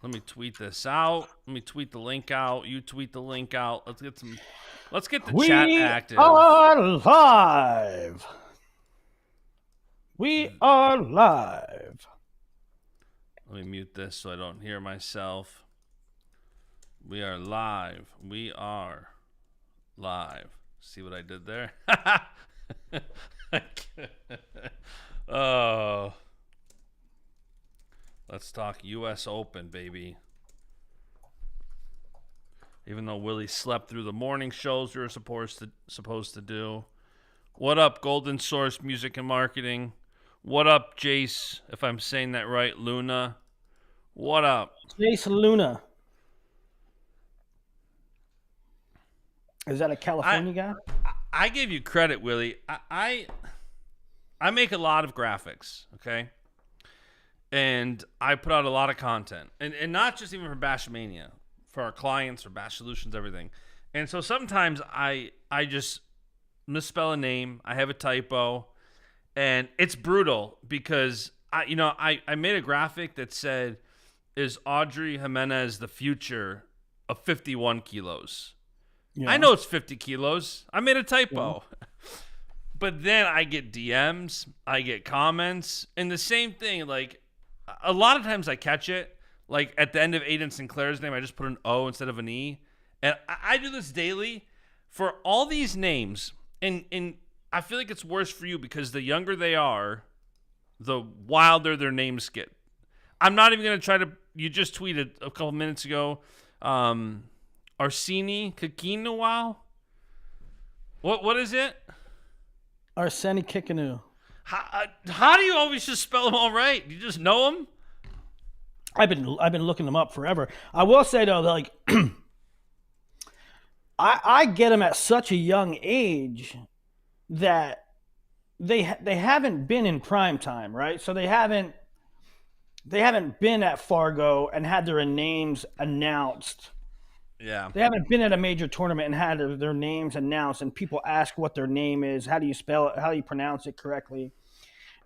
Let me tweet this out. Let me tweet the link out. You tweet the link out. Let's get the chat active. We are live. We are live. Let me mute this so I don't hear myself. We are live. We are live. See what I did there? Oh. Let's talk U.S. Open, baby. Even though Willie slept through the morning shows we were supposed to do. What up, Golden Source Music and Marketing? What up, Jace, if I'm saying that right, Luna? What up? Jace Luna. Is that a California guy? I give you credit, Willie. I make a lot of graphics, okay? And I put out a lot of content. And not just even for Baschamania, for our clients, for Basch Solutions, everything. And so sometimes I just misspell a name. I have a typo. And it's brutal because I made a graphic that said, is Audrey Jimenez the future of 51 kilos? Yeah. I know it's 50 kilos. I made a typo. Yeah. But then I get DMs, I get comments, and the same thing, like, a lot of times I catch it, like at the end of Aiden Sinclair's name, I just put an O instead of an E. And I do this daily for all these names. And I feel like it's worse for you because the younger they are, the wilder their names get. I'm not even going to try to, you just tweeted a couple minutes ago, Arsini Kikinawau? What is it? Arseni Kikinu. How do you always just spell them all right? You just know them? I've been looking them up forever. I will say though, like I get them at such a young age that they haven't been in prime time, right? So they haven't been at Fargo and had their names announced. Yeah. They haven't been at a major tournament and had their names announced and people ask what their name is, how do you spell it, how do you pronounce it correctly.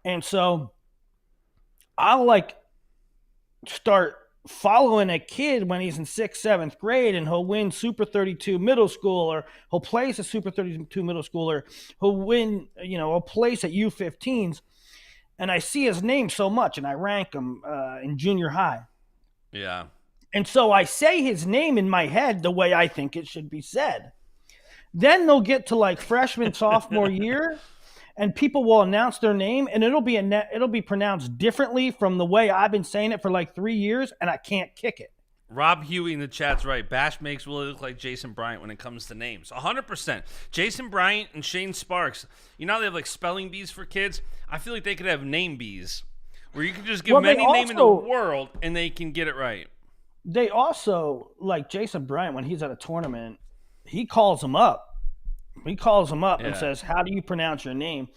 And so I'll like start following a kid when he's in 6th, 7th grade and he'll win Super 32 middle school, or he'll place a Super 32 middle schooler, he'll win, a place at U15s. And I see his name so much and I rank him in junior high. Yeah. And so I say his name in my head the way I think it should be said. Then they'll get to like freshman, sophomore year, and people will announce their name, and it'll be pronounced differently from the way I've been saying it for like 3 years, and I can't kick it. Rob Huey in the chat's right. Bash makes Willie look like Jason Bryant when it comes to names. 100%. Jason Bryant and Shane Sparks. You know how they have like spelling bees for kids? I feel like they could have name bees where you can just give them any name in the world and they can get it right. They also, like Jason Bryant, when he's at a tournament, he calls them up. He calls them up and says, how do you pronounce your name?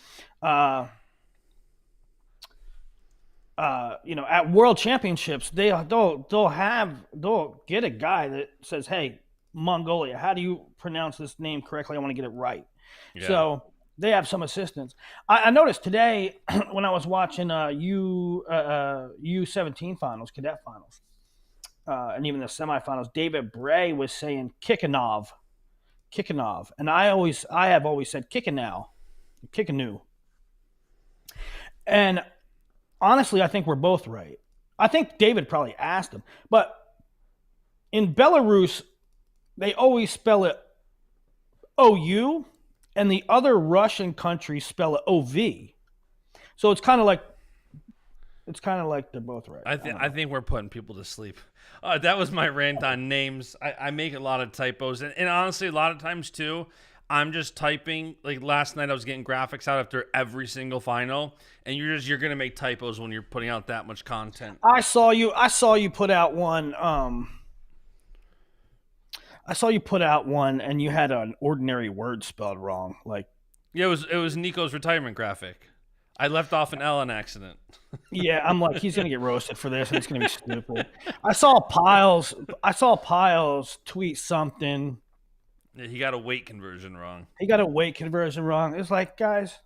At World Championships, they'll get a guy that says, hey, Mongolia, how do you pronounce this name correctly? I want to get it right. Yeah. So they have some assistance. I noticed today when I was watching U17 finals, cadet finals, and even the semifinals, David Bray was saying Kikinov. And I have always said Kikinu. And honestly, I think we're both right. I think David probably asked him. But in Belarus, they always spell it OU, and the other Russian countries spell it OV. So it's kind of like they're both right. I think we're putting people to sleep. That was my rant on names. I make a lot of typos. And honestly, a lot of times, too, I'm just typing. Like last night, I was getting graphics out after every single final. And you're going to make typos when you're putting out that much content. I saw you put out one. And you had an ordinary word spelled wrong. Like, yeah, it was Nico's retirement graphic. I left off an L on accident. Yeah, I'm like, he's gonna get roasted for this, and it's gonna be stupid. I saw Piles tweet something. Yeah, he got a weight conversion wrong. It's like, guys,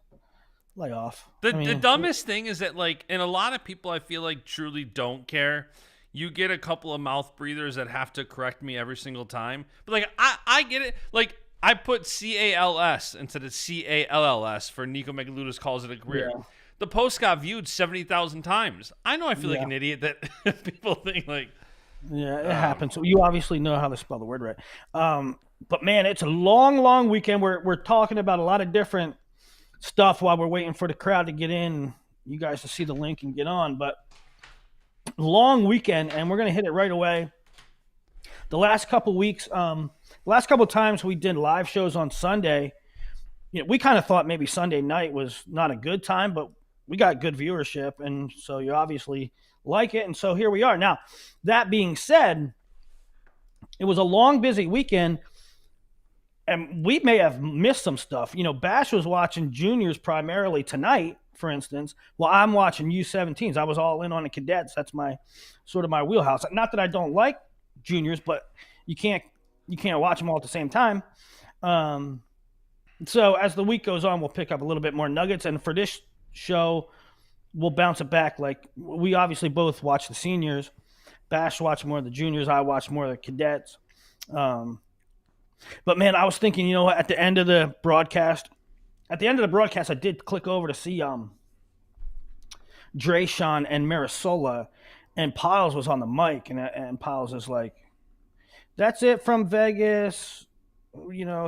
lay off. The dumbest thing is that, like, and a lot of people I feel like truly don't care. you get a couple of mouth breathers that have to correct me every single time. But like I get it. Like I put CALS instead of CALLS for Nico Megaludis calls it a career. Yeah. The post got viewed 70,000 times. I know I feel like Yeah. an idiot that people think like. Yeah, it happens. So you obviously know how to spell the word right. But man, it's a long, long weekend. We're talking about a lot of different stuff while we're waiting for the crowd to get in. You guys to see the link and get on. But long weekend, and we're gonna hit it right away. The last couple weeks, last couple times we did live shows on Sunday. We kind of thought maybe Sunday night was not a good time, but we got good viewership, and so you obviously like it, and so here we are. Now, that being said, it was a long, busy weekend, and we may have missed some stuff. Basch was watching juniors primarily tonight, for instance, while I'm watching U17s. I was all in on the cadets. That's my sort of my wheelhouse. Not that I don't like juniors, but you can't watch them all at the same time. So as the week goes on, we'll pick up a little bit more nuggets, and for this show, we'll bounce it back. Like we obviously both watch the seniors. Basch watched more of the juniors. I watched more of the cadets. But man, I was thinking, at the end of the broadcast, I did click over to see Drayshawn and Marisola, and Piles was on the mic, and Piles is like, "That's it from Vegas.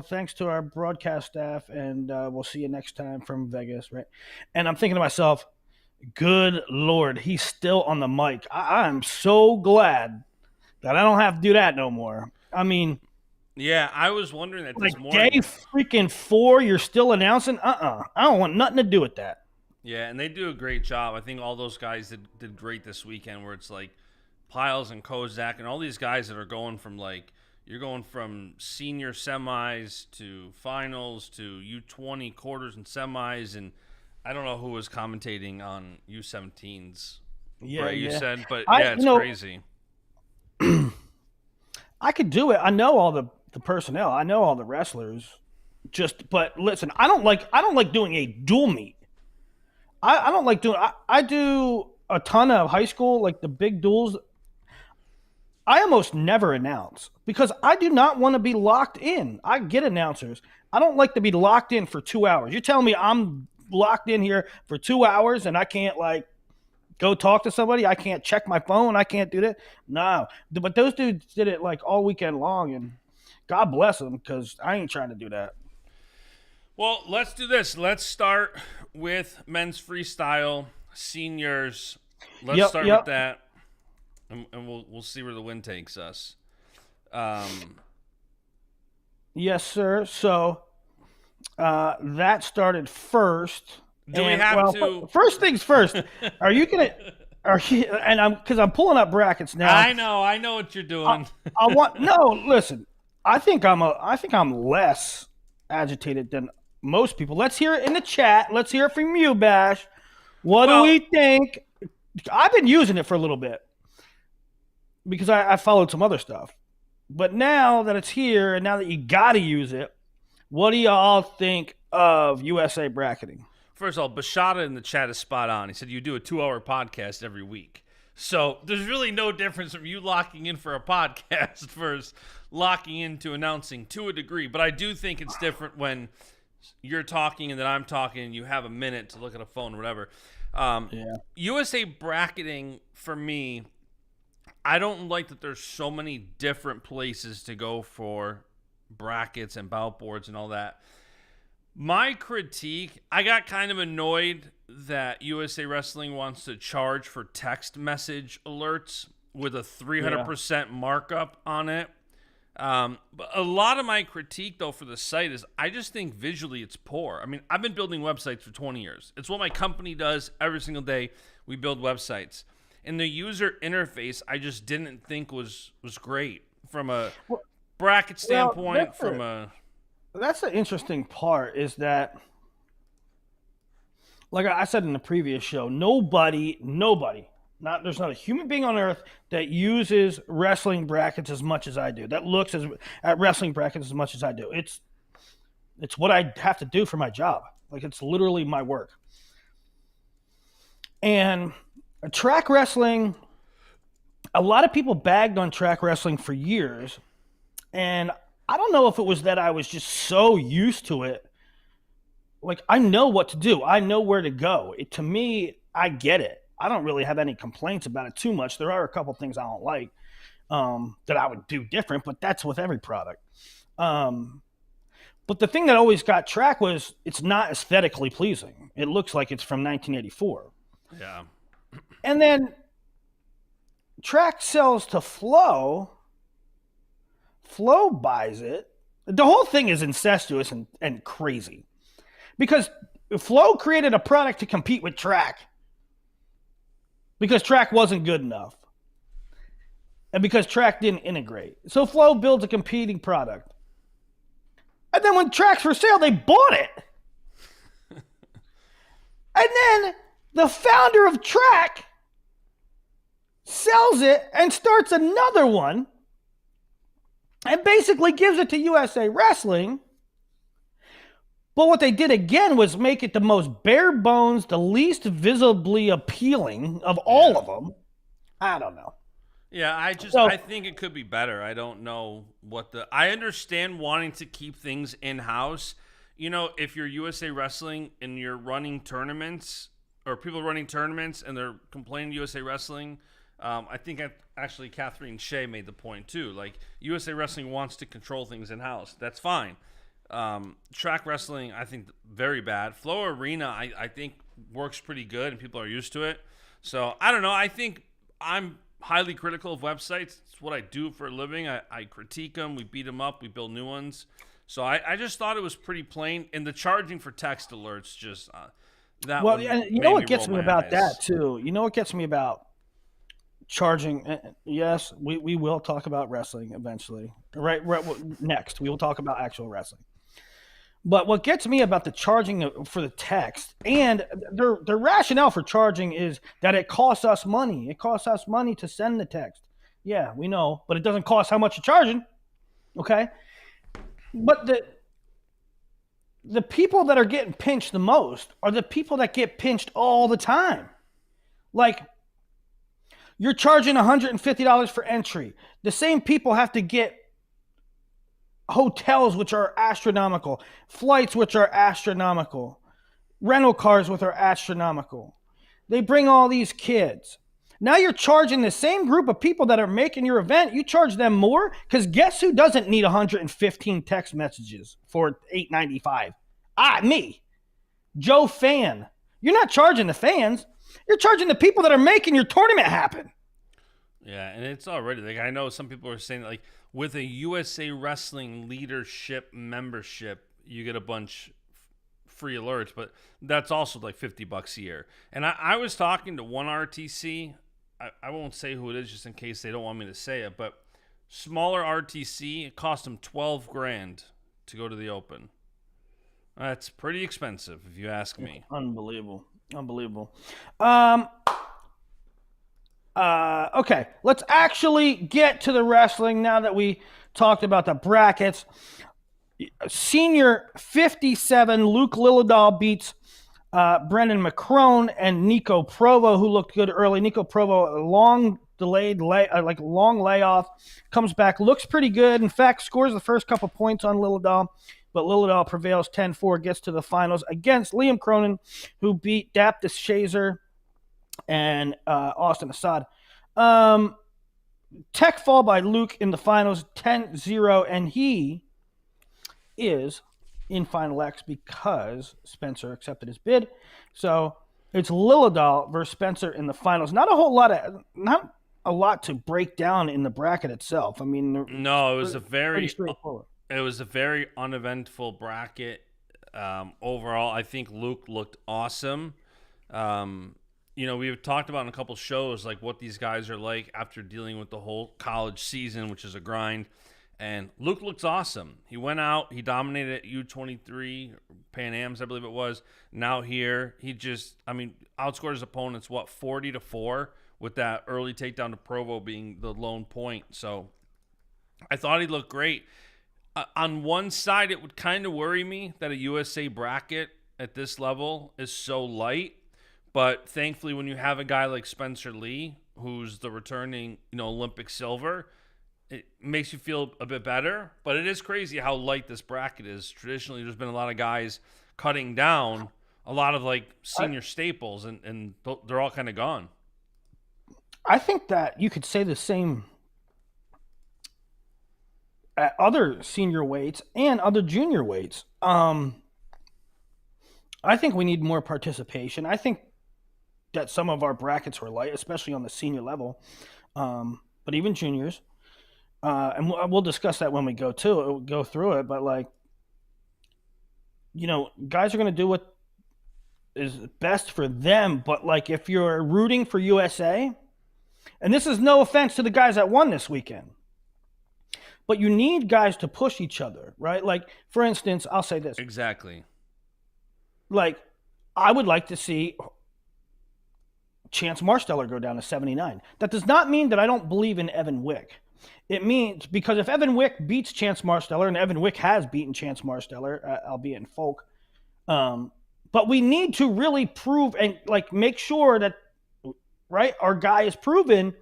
Thanks to our broadcast staff, and we'll see you next time from Vegas," right? And I'm thinking to myself, good Lord, he's still on the mic. I'm so glad that I don't have to do that no more. I mean, yeah, I was wondering that this like morning. day freaking 4, you're still announcing? I don't want nothing to do with that. Yeah, and they do a great job. I think all those guys did great this weekend, where it's like Piles and Kozak and all these guys that are going from like, you're going from senior semis to finals to U20 quarters and semis, and I don't know who was commentating on U17s. Yeah, right, you yeah. said, but I- it's you know- crazy. I could do it. I know all the personnel. I know all the wrestlers. But listen, I don't like doing a dual meet. I don't like doing. I do a ton of high school, like the big duels. I almost never announce because I do not want to be locked in. I get announcers. I don't like to be locked in for 2 hours. You're telling me I'm locked in here for 2 hours and I can't like go talk to somebody? I can't check my phone. I can't do that. No. But those dudes did it like all weekend long, and God bless them, because I ain't trying to do that. Well, let's do this. Let's start with men's freestyle seniors. Let's start with that, and we'll see where the wind takes us. Yes, sir. So that started first. Do we have to? First things first. Are you gonna? And I'm pulling up brackets now. I know what you're doing. Listen. I think I'm less agitated than most people. Let's hear it in the chat. Let's hear it from you, Basch. What do we think? I've been using it for a little bit because I followed some other stuff. But now that it's here and now that you got to use it, what do y'all think of USA bracketing? First of all, Bashada in the chat is spot on. He said you do a 2-hour podcast every week. So there's really no difference from you locking in for a podcast versus locking into announcing to a degree. But I do think it's different when you're talking and then I'm talking and you have a minute to look at a phone or whatever. USA bracketing, for me, I don't like that there's so many different places to go for brackets and bout boards and all that. My critique, I got kind of annoyed that USA Wrestling wants to charge for text message alerts with a 300% markup on it. But a lot of my critique, though, for the site is I just think visually it's poor. I mean, I've been building websites for 20 years. It's what my company does every single day. We build websites. And the user interface, I just didn't think was great from a bracket standpoint. That's the interesting part, is that, like I said in the previous show, nobody, there's not a human being on earth that uses wrestling brackets as much as I do, that looks at wrestling brackets as much as I do. It's what I have to do for my job. Like, it's literally my work. And track wrestling, a lot of people bagged on track wrestling for years, and I don't know if it was that I was just so used to it. Like, I know what to do. I know where to go. To me, I get it. I don't really have any complaints about it too much. There are a couple things I don't like that I would do different, but that's with every product. But the thing that always got track was it's not aesthetically pleasing. It looks like it's from 1984. Yeah. And then track sells to Flow. Flow buys it. The whole thing is incestuous and crazy. Because Flow created a product to compete with track. Because track wasn't good enough. And because track didn't integrate. So Flow builds a competing product. And then when track's for sale, they bought it. And then the founder of track sells it and starts another one and basically gives it to USA Wrestling. But what they did again was make it the most bare bones, the least visibly appealing of all of them. I don't know. Yeah, I think it could be better. I don't know I understand wanting to keep things in-house. You know, if you're USA Wrestling and you're running tournaments, or people running tournaments and they're complaining to USA Wrestling, I think actually Catherine Shea made the point too. Like, USA Wrestling wants to control things in-house. That's fine. Track wrestling, I think, very bad. Flow Arena, I think, works pretty good and people are used to it. So, I don't know. I think I'm highly critical of websites. It's what I do for a living. I critique them. We beat them up. We build new ones. So I just thought it was pretty plain. And the charging for text alerts just that. Well, and you know what gets me about that too. You know what gets me about charging. Yes, we will talk about wrestling eventually. Right. Next, we will talk about actual wrestling. But what gets me about the charging for the text and their rationale for charging is that it costs us money. It costs us money to send the text. Yeah, we know, but it doesn't cost how much you're charging. Okay? But the people that are getting pinched the most are the people that get pinched all the time. Like, you're charging $150 for entry. The same people have to get hotels, which are astronomical, flights, which are astronomical, rental cars, which are astronomical. They bring all these kids. Now you're charging the same group of people that are making your event. You charge them more, because guess who doesn't need 115 text messages for $8.95? Me, Joe Fan. You're not charging the fans. You're charging the people that are making your tournament happen. Yeah, and it's already, like, I know some people are saying that, like, with a USA Wrestling leadership membership, you get a bunch free alerts, but that's also like $50 a year. And I was talking to one RTC. I won't say who it is just in case they don't want me to say it, but smaller RTC, it cost them $12,000 to go to the Open. That's pretty expensive, if you ask me. Unbelievable. Okay, let's actually get to the wrestling now that we talked about the brackets. Senior 57, Luke Lillidahl beats Brendan McCrone and Nico Provo, who looked good early. Nico Provo, a long layoff, comes back, looks pretty good. In fact, scores the first couple points on Lillidahl, but Lillidahl prevails 10-4, gets to the finals against Liam Cronin, who beat Daptis Shazer and Austin Assad. Tech fall by Luke in the finals 10-0, and he is in Final X because Spencer accepted his bid. So it's Lillidahl versus Spencer in the finals. Not a lot to break down in the bracket itself. I mean, no, it was pretty straightforward. It was a very uneventful bracket. Overall, I think Luke looked awesome. You know, we've talked about in a couple shows like what these guys are like after dealing with the whole college season, which is a grind. And Luke looks awesome. He went out, he dominated at U23 Pan Ams, I believe it was. Now here, he just, outscored his opponents 40-4 with that early takedown to Provo being the lone point. So I thought he looked great. On one side, it would kind of worry me that a USA bracket at this level is so light. But thankfully, when you have a guy like Spencer Lee, who's the returning, Olympic silver, it makes you feel a bit better. But it is crazy how light this bracket is. Traditionally, there's been a lot of guys cutting down, a lot of like senior staples, and they're all kind of gone. I think that you could say the same at other senior weights and other junior weights. I think we need more participation. I think that some of our brackets were light, especially on the senior level, but even juniors. And we'll discuss that when we go through it. But like, guys are going to do what is best for them. But like, if you're rooting for USA, and this is no offense to the guys that won this weekend, but you need guys to push each other, right? Like, for instance, I'll say this. Exactly. Like, I would like to see Chance Marsteller go down to 79. That does not mean that I don't believe in Evan Wick. It means, because if Evan Wick beats Chance Marsteller, and Evan Wick has beaten Chance Marsteller, albeit in folk, but we need to really prove and like make sure that, right, our guy is proven.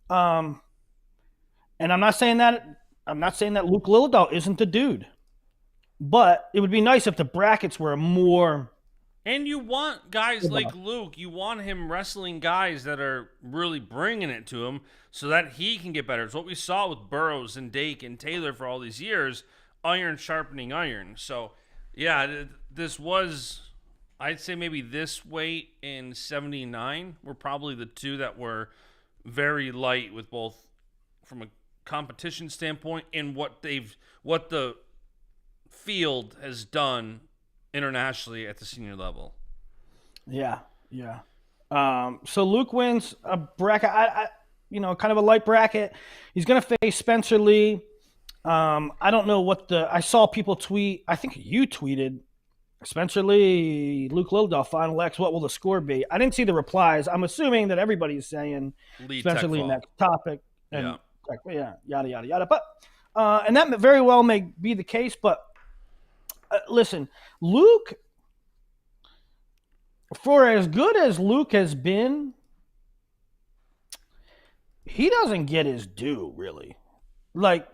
And I'm not saying that Luke Lillidahl isn't the dude, but it would be nice if the brackets were more. And you want guys like Luke, you want him wrestling guys that are really bringing it to him so that he can get better. It's what we saw with Burroughs and Dake and Taylor for all these years, iron sharpening iron. So, yeah, this was, I'd say maybe this weight in 79 were probably the two that were very light, with both from a competition standpoint and what the field has done internationally at the senior level. Yeah. So Luke wins a bracket, kind of a light bracket. He's going to face Spencer Lee. I don't know I saw people tweet, I think you tweeted, Spencer Lee, Luke Lillidahl, Final X, what will the score be? I didn't see the replies. I'm assuming that everybody's saying Spencer Lee next topic. And yada, yada, yada. But, and that very well may be the case, but listen, Luke, for as good as Luke has been, he doesn't get his due, really. Like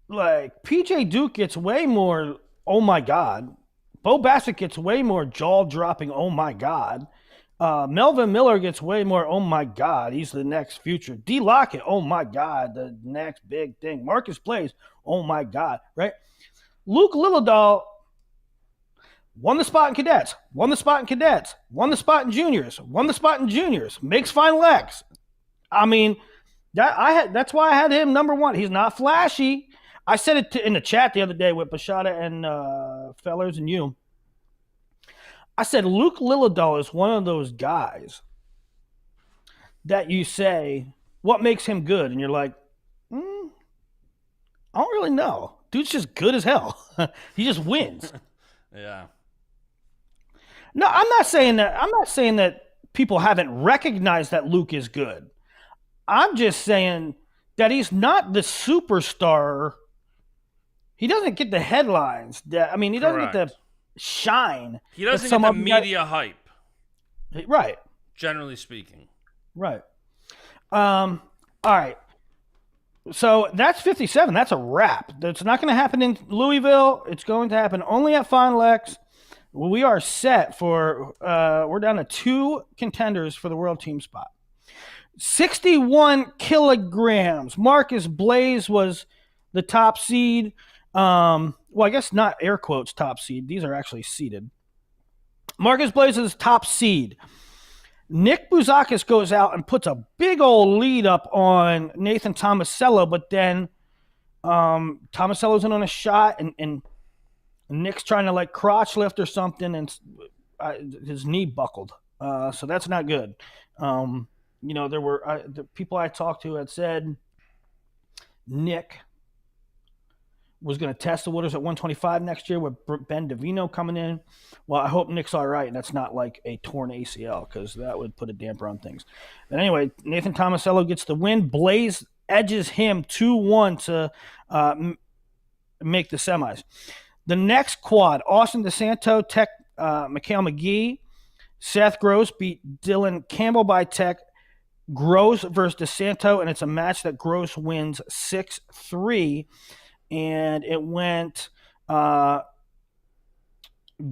PJ Duke gets way more, oh my God. Bo Bassett gets way more jaw-dropping, oh my God. Melvin Miller gets way more, oh my God, he's the next future. D. Lockett, oh my God, the next big thing. Marcus Blaze, oh my God, right? Luke Lillidahl won the spot in cadets, won the spot in cadets, won the spot in juniors, won the spot in juniors, makes Final X. I mean, that's why I had him number one. He's not flashy. I said it in the chat the other day with Bashada and Fellers and you. I said Luke Lillidahl is one of those guys that you say, what makes him good? And you're like, I don't really know. Dude's just good as hell. He just wins. Yeah. No, I'm not saying that people haven't recognized that Luke is good. I'm just saying that he's not the superstar. He doesn't get the headlines. He doesn't get the shine. He doesn't get the media hype. Right. Generally speaking. Right. All right. So that's 57. That's a wrap. That's not going to happen in Louisville. It's going to happen only at Final X. We are set for, we're down to 2 contenders for the world team spot. 61 kilograms. Marcus Blaze was the top seed. Well, I guess not air quotes top seed. These are actually seeded. Marcus Blaze is top seed. Nick Bouzakis goes out and puts a big old lead up on Nathan Tomasello, but then Tomasello's in on a shot, and Nick's trying to like crotch lift or something, and his knee buckled. So that's not good. There were the people I talked to had said Nick was going to test the waters at 125 next year with Ben DeVino coming in. Well, I hope Nick's all right, and that's not like a torn ACL, because that would put a damper on things. But anyway, Nathan Tomasello gets the win. Blaze edges him 2-1 to make the semis. The next quad, Austin DeSanto, Mikhail McGee, Seth Gross beat Dylan Campbell by tech. Gross versus DeSanto, and it's a match that Gross wins 6-3. And it went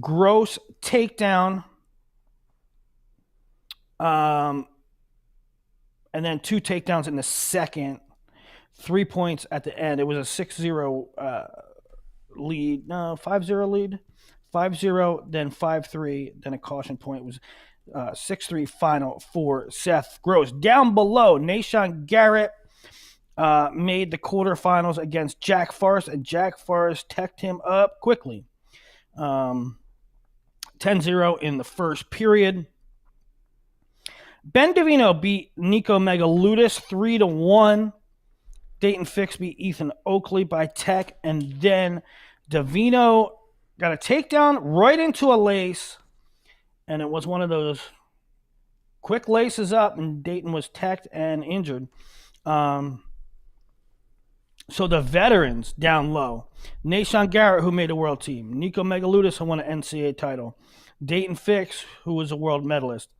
Gross takedown, and then 2 takedowns in the second, 3 points at the end. It was a 6-0 lead. No, 5-0 lead. 5-0, then 5-3, then a caution point. It was 6-3 final for Seth Gross. Down below, Nashon Garrett made the quarterfinals against Jack Forrest, and Jack Forrest teched him up quickly. 10-0 in the first period. Ben Davino beat Nico Megaludis 3-1. Dayton Fix beat Ethan Oakley by tech, and then Davino got a takedown right into a lace, and it was one of those quick laces up, and Dayton was teched and injured. So the veterans down low, Nashon Garrett, who made a world team, Nico Megaludis, who won an NCAA title, Dayton Fix, who was a world medalist,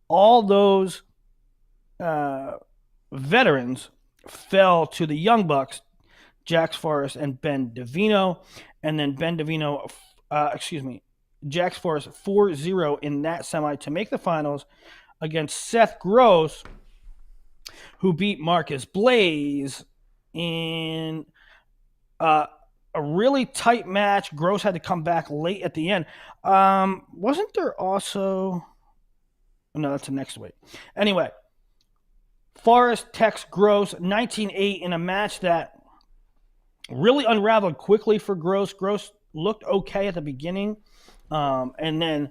all those veterans fell to the Young Bucks, Jax Forrest and Ben Davino. And then Ben Davino, Jax Forrest 4-0 in that semi to make the finals against Seth Gross, who beat Marcus Blaze in a really tight match. Gross had to come back late at the end. Wasn't there also... No, that's the next weight. Anyway, Forrest techs Gross 19-8 in a match that really unraveled quickly for Gross. Gross looked okay at the beginning, and then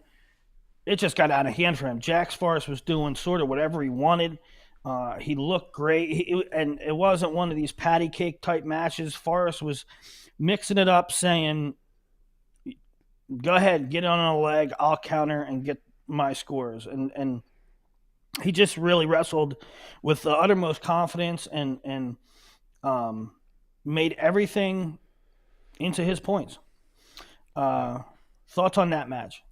it just got out of hand for him. Jax Forrest was doing sort of whatever he wanted. He looked great, and it wasn't one of these patty cake type matches. Forrest was mixing it up, saying, go ahead, get on a leg, I'll counter and get my scores. And he just really wrestled with the uttermost confidence and made everything into his points. Thoughts on that match?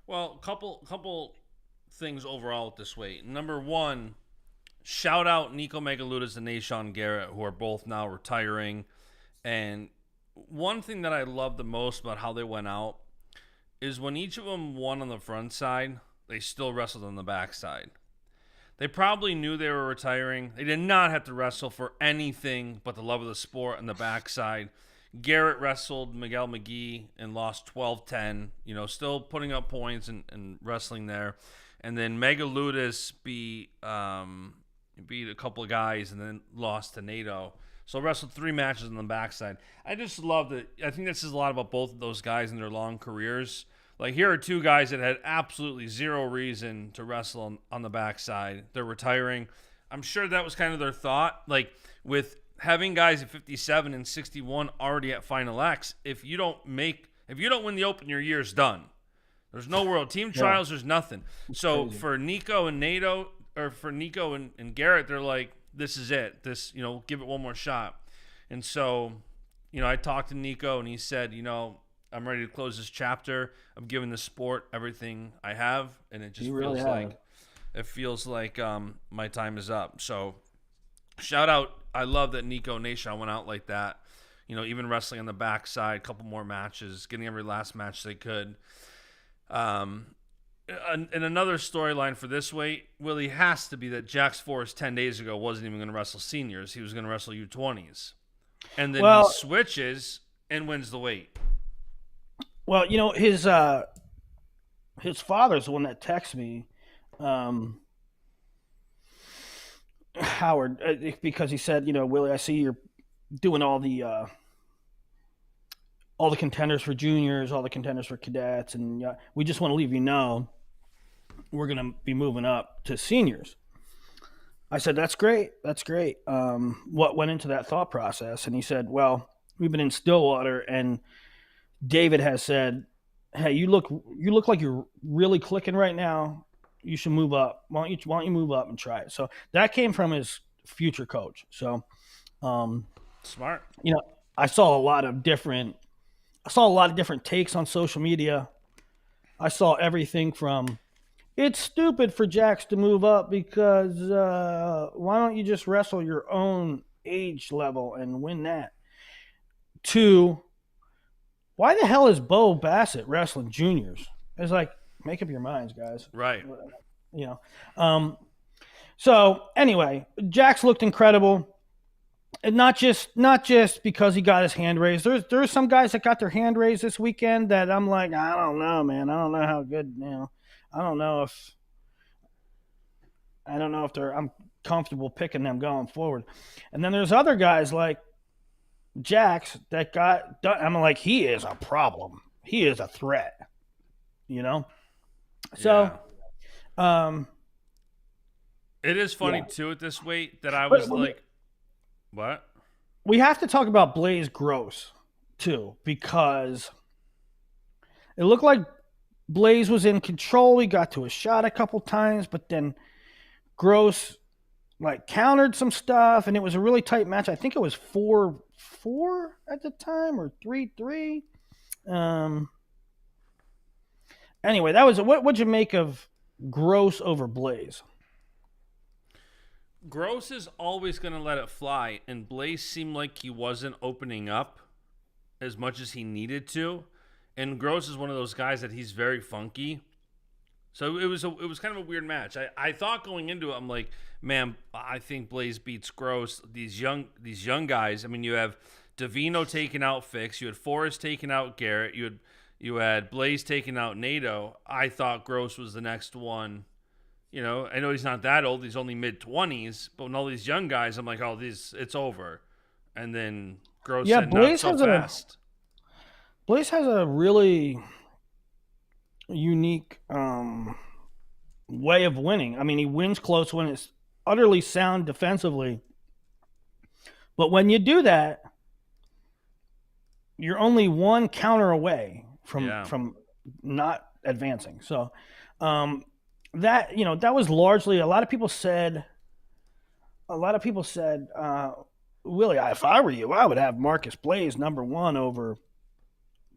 Well, couple things overall with this weight. Number one, shout out Nico Megaludis and Nashon Garrett, who are both now retiring. And one thing that I love the most about how they went out is when each of them won on the front side, they still wrestled on the back side. They probably knew they were retiring. They did not have to wrestle for anything but the love of the sport on the backside. Garrett wrestled Miguel McGee and lost 12-10, still putting up points and wrestling there. And then Megaludis beat a couple of guys and then lost to NATO. So wrestled 3 matches on the backside. I just love that. I think this is a lot about both of those guys and their long careers. Like, here are 2 guys that had absolutely zero reason to wrestle on the backside. They're retiring. I'm sure that was kind of their thought. Like, with having guys at 57 and 61 already at Final X, if you don't win the Open, your year's done. There's no world team trials. There's nothing. So crazy. For Nico and NATO, or for Nico and Garrett, they're like, this is it. This, give it one more shot. And so, I talked to Nico and he said, I'm ready to close this chapter. I'm giving the sport everything I have, and it just feels like my time is up. So, shout out. I love that Nico Nation went out like that. Even wrestling on the backside, a couple more matches, getting every last match they could. And another storyline for this weight, Willie, has to be that Jax Forrest 10 days ago wasn't even going to wrestle seniors. He was going to wrestle U20s. And then he switches and wins the weight. Well, his father's the one that texted me, Howard, because he said, Willie, I see you're doing all the contenders for juniors, all the contenders for cadets, and we just want to leave you know we're going to be moving up to seniors. I said, that's great. That's great. What went into that thought process? And he said, well, we've been in Stillwater, and David has said, hey, you look like you're really clicking right now. You should move up. Why don't you move up and try it? So that came from his future coach. So smart. I saw a lot of different takes on social media. I saw everything from it's stupid for Jax to move up because why don't you just wrestle your own age level and win that? Two, why the hell is Bo Bassett wrestling juniors? It's like, make up your minds, guys. Right. You know. So anyway, Jax looked incredible. And not just because he got his hand raised. There's some guys that got their hand raised this weekend that I'm like, I don't know, man. I don't know how good, I don't know if I'm comfortable picking them going forward. And then there's other guys like Jax that got done. I'm like, he is a problem. He is a threat. So it is funny too at this weight that I was like, what? We have to talk about Blaze Gross too, because it looked like Blaze was in control. He got to a shot a couple times, but then Gross like countered some stuff, and it was a really tight match. I think it was 4-4 at the time, or 3-3. Anyway, that was what'd you make of Gross over Blaze? Gross is always going to let it fly, and Blaze seemed like he wasn't opening up as much as he needed to. And Gross is one of those guys that he's very funky. So it was kind of a weird match. I thought going into it, I'm like, man, I think Blaze beats Gross. These young guys. I mean, you have Davino taking out Fix, you had Forrest taking out Garrett, you had Blaze taking out Nato. I thought Gross was the next one. I know he's not that old. He's only mid-20s. But when all these young guys, I'm like, it's over. And then Gross said, not so fast. Blaze has a really unique way of winning. I mean, he wins close when it's utterly sound defensively. But when you do that, you're only one counter away from not advancing. So, that was largely, a lot of people said, Willie, if I were you, I would have Marcus Blaze number 1 over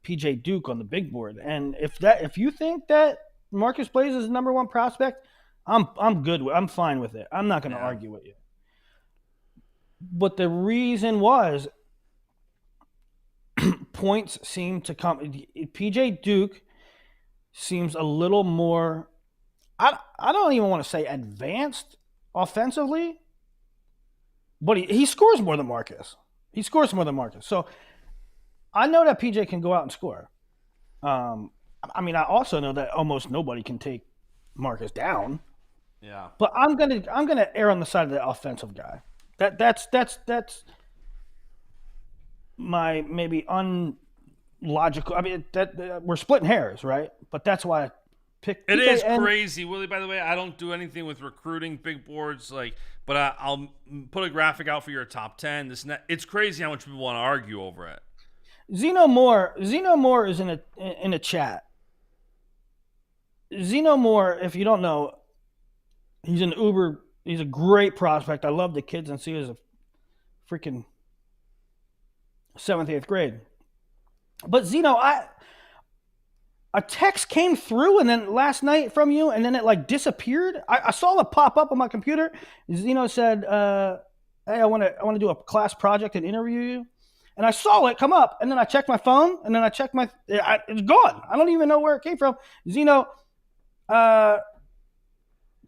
PJ Duke on the big board. And if you think that Marcus Blaze is the number 1 prospect, I'm good. I'm fine with it. I'm not going to argue with you. But the reason was points seem to come. PJ Duke seems a little more, I don't even want to say advanced offensively, but he scores more than Marcus. So I know that PJ can go out and score. I also know that almost nobody can take Marcus down. Yeah. But I'm gonna err on the side of the offensive guy. That's my maybe unlogical. I mean, we're splitting hairs, right? But that's why I picked. It is crazy, Willie. By the way, I don't do anything with recruiting big boards, but I'll put a graphic out for your top 10. This and that. It's crazy how much people want to argue over it. Zeno Moore is in a chat. Zeno Moore, if you don't know, he's a great prospect. I love the kids and see he was a freaking 7th, 8th grade. But Zeno, a text came through and then last night from you, and then it disappeared. I saw it pop up on my computer. Zeno said, "Hey, I want to do a class project and interview you." And I saw it come up, and then I checked my phone, and then I checked it's gone. I don't even know where it came from. Zeno,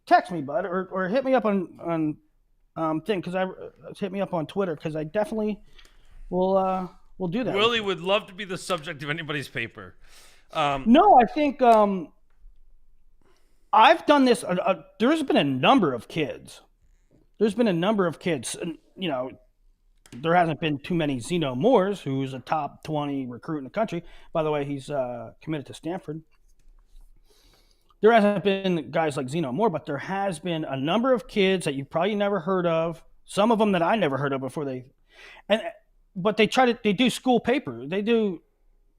text me, bud, or hit me up on thing, because hit me up on Twitter, because I definitely will do that. Willie would love to be the subject of anybody's paper. No, I think I've done this. There's been a number of kids. And, there hasn't been too many Zeno Moores, who's a top 20 recruit in the country. By the way, he's committed to Stanford. There hasn't been guys like Zeno Moore, but there has been a number of kids that you probably never heard of. Some of them that I never heard of before but they do school paper. They do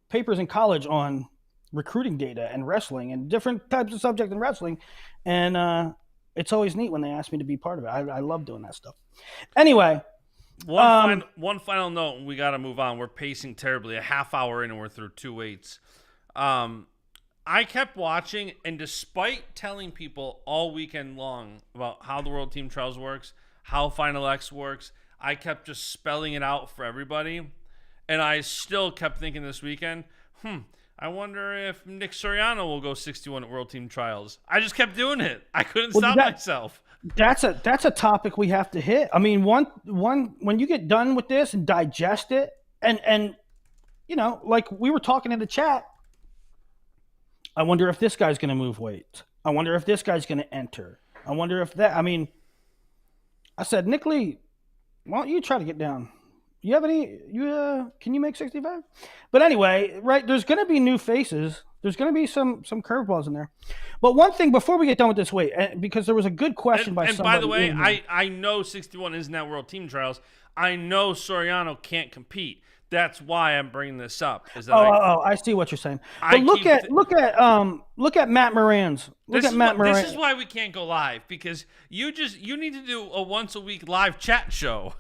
papers in college on recruiting data and wrestling and different types of subjects in wrestling. And it's always neat when they ask me to be part of it. I love doing that stuff. Anyway. One final note, and we got to move on. We're pacing terribly. A half hour in, and we're through 2 weights. I kept watching, and despite telling people all weekend long about how the World Team Trials works, how Final X works, I kept just spelling it out for everybody. And I still kept thinking this weekend, I wonder if Nick Soriano will go 61 at World Team Trials. I just kept doing it. I couldn't stop myself. That's a topic we have to hit. I mean, one when you get done with this and digest it, and you know, like we were talking in the chat, I wonder if this guy's going to move weight. I wonder if this guy's going to enter. I wonder if that. I mean, I said, Nick Lee, why don't you try to get down? You have any? Can you make 65? But anyway, right? There's going to be new faces. There's going to be some curveballs in there. But one thing before we get done with this weight, because there was a good question by somebody. And by the way, I know 61 isn't at World Team Trials. I know Soriano can't compete. That's why I'm bringing this up. Is that I see what you're saying. But look at Matt Moran's. This is why we can't go live, because you need to do a once a week live chat show.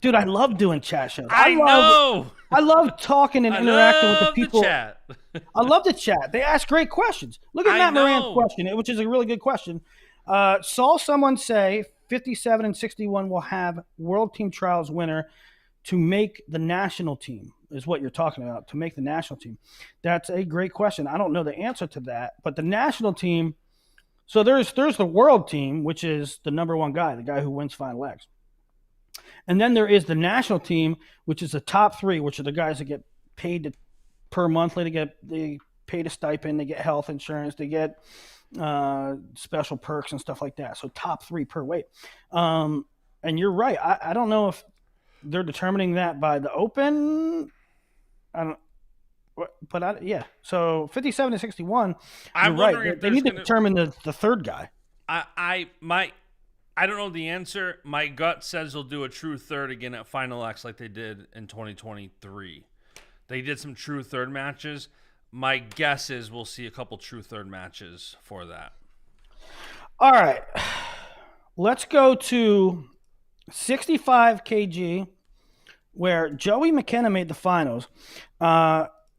Dude, I love doing chat shows. I know. I love talking and interacting with the people. Chat. I love the chat. They ask great questions. Look at Matt Moran's question, which is a really good question. Saw someone say 57 and 61 will have World Team Trials winner to make the national team, is what you're talking about, to make the national team. That's a great question. I don't know the answer to that, but the national team, so there's the world team, which is the number one guy, the guy who wins Final X. And then there is the national team, which is the top three, which are the guys that get paid per monthly. They paid a stipend, they get health insurance, they get special perks and stuff like that. So top three per weight. And you're right. I don't know if they're determining that by the open. Yeah. So 57 to 61. You're right. They need to determine the third guy. I don't know the answer. My gut says they'll do a true third again at Final X like they did in 2023. They did some true third matches. My guess is we'll see a couple true third matches for that. All right. Let's go to 65 kg, where Joey McKenna made the finals.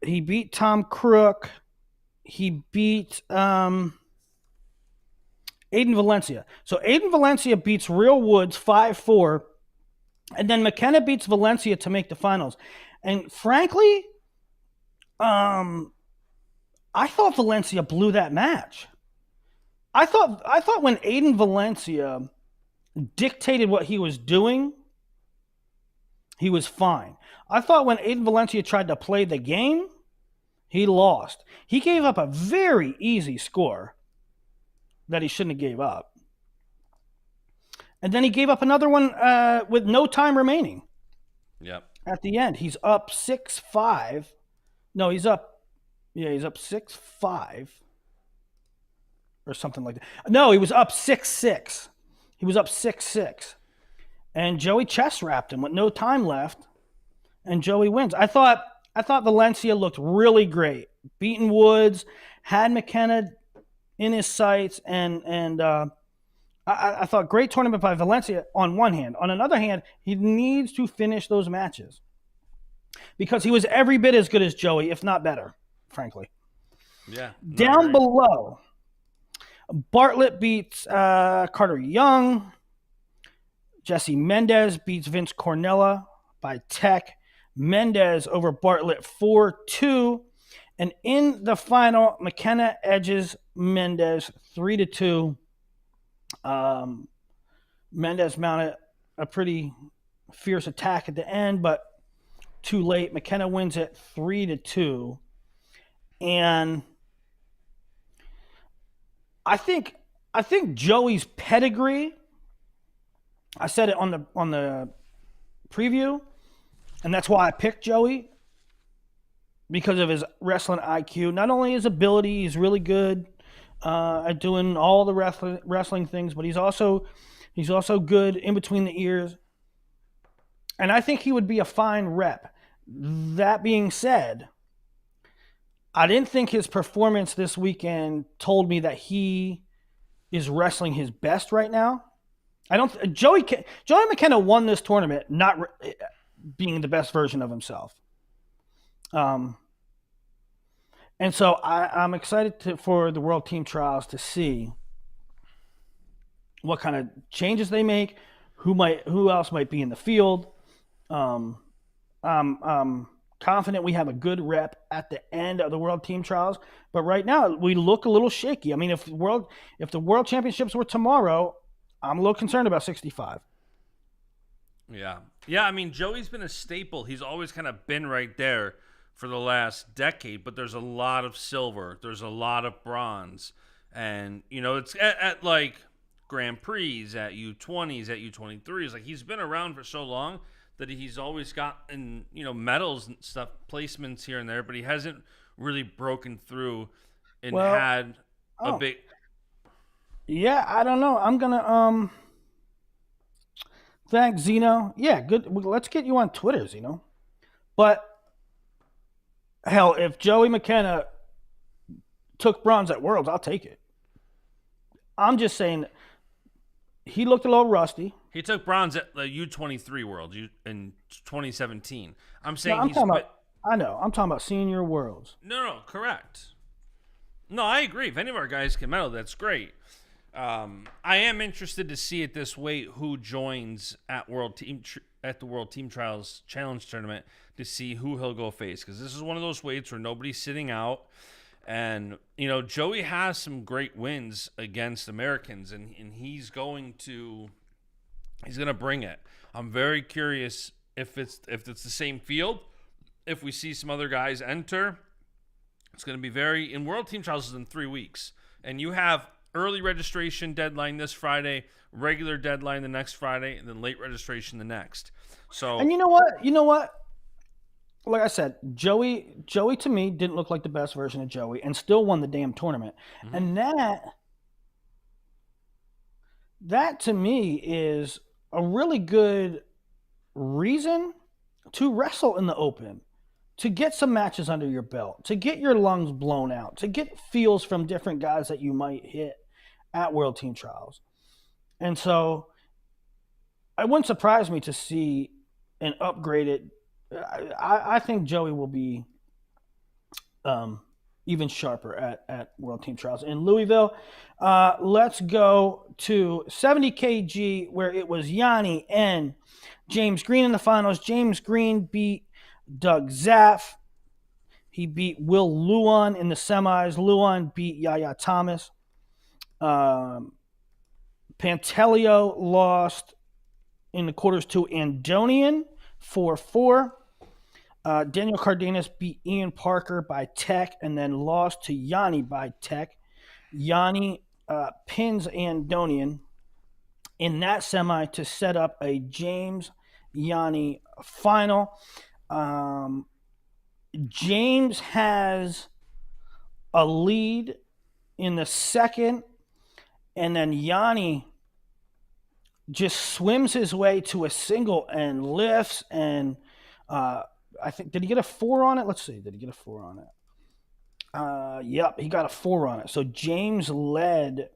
He beat Tom Crook. He beat Aiden Valencia. So Aiden Valencia beats Real Woods 5-4, and then McKenna beats Valencia to make the finals. And frankly, I thought Valencia blew that match. I thought when Aiden Valencia dictated what he was doing, he was fine. I thought when Aiden Valencia tried to play the game, he lost. He gave up a very easy score that he shouldn't have gave up. And then he gave up another one with no time remaining. Yep. At the end, he's up 6-5. No, he's up 6-5 or something like that. No, he was up 6-6. He was up 6-6. And Joey chest wrapped him with no time left, and Joey wins. I thought Valencia looked really great. Beaten Woods, had McKenna in his sights, and I thought great tournament by Valencia on one hand. On another hand, he needs to finish those matches because he was every bit as good as Joey, if not better, frankly. Yeah. Down below, Bartlett beats Carter Young. Jesse Mendez beats Vince Cornella by tech. Mendez over Bartlett 4-2. And in the final, McKenna edges Mendez 3-2. Mendez mounted a pretty fierce attack at the end, but too late. McKenna wins it 3-2. And I think Joey's pedigree, I said it on the preview, and that's why I picked Joey, because of his wrestling IQ. Not only his ability, he's really good at doing all the wrestling things, but he's also good in between the ears. And I think he would be a fine rep. That being said, I didn't think his performance this weekend told me that he is wrestling his best right now. Joey McKenna won this tournament not being the best version of himself. And so I'm excited for the World Team Trials to see what kind of changes they make, who else might be in the field. Um, I'm confident we have a good rep at the end of the World Team Trials, but right now we look a little shaky. I mean, if the World Championships were tomorrow, I'm a little concerned about 65. Yeah. Yeah, I mean, Joey's been a staple. He's always kind of been right there for the last decade, but there's a lot of silver. There's a lot of bronze. And, it's at like Grand Prix, at U20s, at U23s. Like, he's been around for so long that he's always gotten, medals and stuff, placements here and there, but he hasn't really broken through and had a big... Yeah, I don't know. I'm going to... Thanks, Zeno. Yeah, good. Let's get you on Twitter, Zeno. But hell, if Joey McKenna took bronze at Worlds, I'll take it. I'm just saying he looked a little rusty. He took bronze at the U23 World in 2017. I'm saying I'm talking about senior Worlds. No, correct. No, I agree. If any of our guys can medal, that's great. I am interested to see at this weight who joins at the World Team Trials Challenge Tournament to see who he'll go face, because this is one of those weights where nobody's sitting out, and Joey has some great wins against Americans, and he's going to bring it. I'm very curious if it's the same field, if we see some other guys enter. It's going to be in World Team Trials is in 3 weeks, and you have early registration deadline this Friday, regular deadline the next Friday, and then late registration the next. So, and you know what? Like I said, Joey to me didn't look like the best version of Joey, and still won the damn tournament. Mm-hmm. And that to me is a really good reason to wrestle in the open, to get some matches under your belt, to get your lungs blown out, to get feels from different guys that you might hit at World Team Trials. And so it wouldn't surprise me to see an upgraded... I think Joey will be even sharper at World Team Trials in Louisville. Let's go to 70 kg, where it was Yanni and James Green in the finals. James Green beat Doug Zaff. He beat Will Luan in the semis. Luan beat Yaya Thomas. Pantelio lost in the quarters to Andonian 4-4. Daniel Cardenas beat Ian Parker by tech and then lost to Yanni by tech. Yanni pins Andonian in that semi to set up a James-Yanni final. James has a lead in the second, and then Yanni just swims his way to a single and lifts, and I think, did he get a 4 on it? Let's see. Did he get a 4 on it? Yep, he got a 4 on it. So James led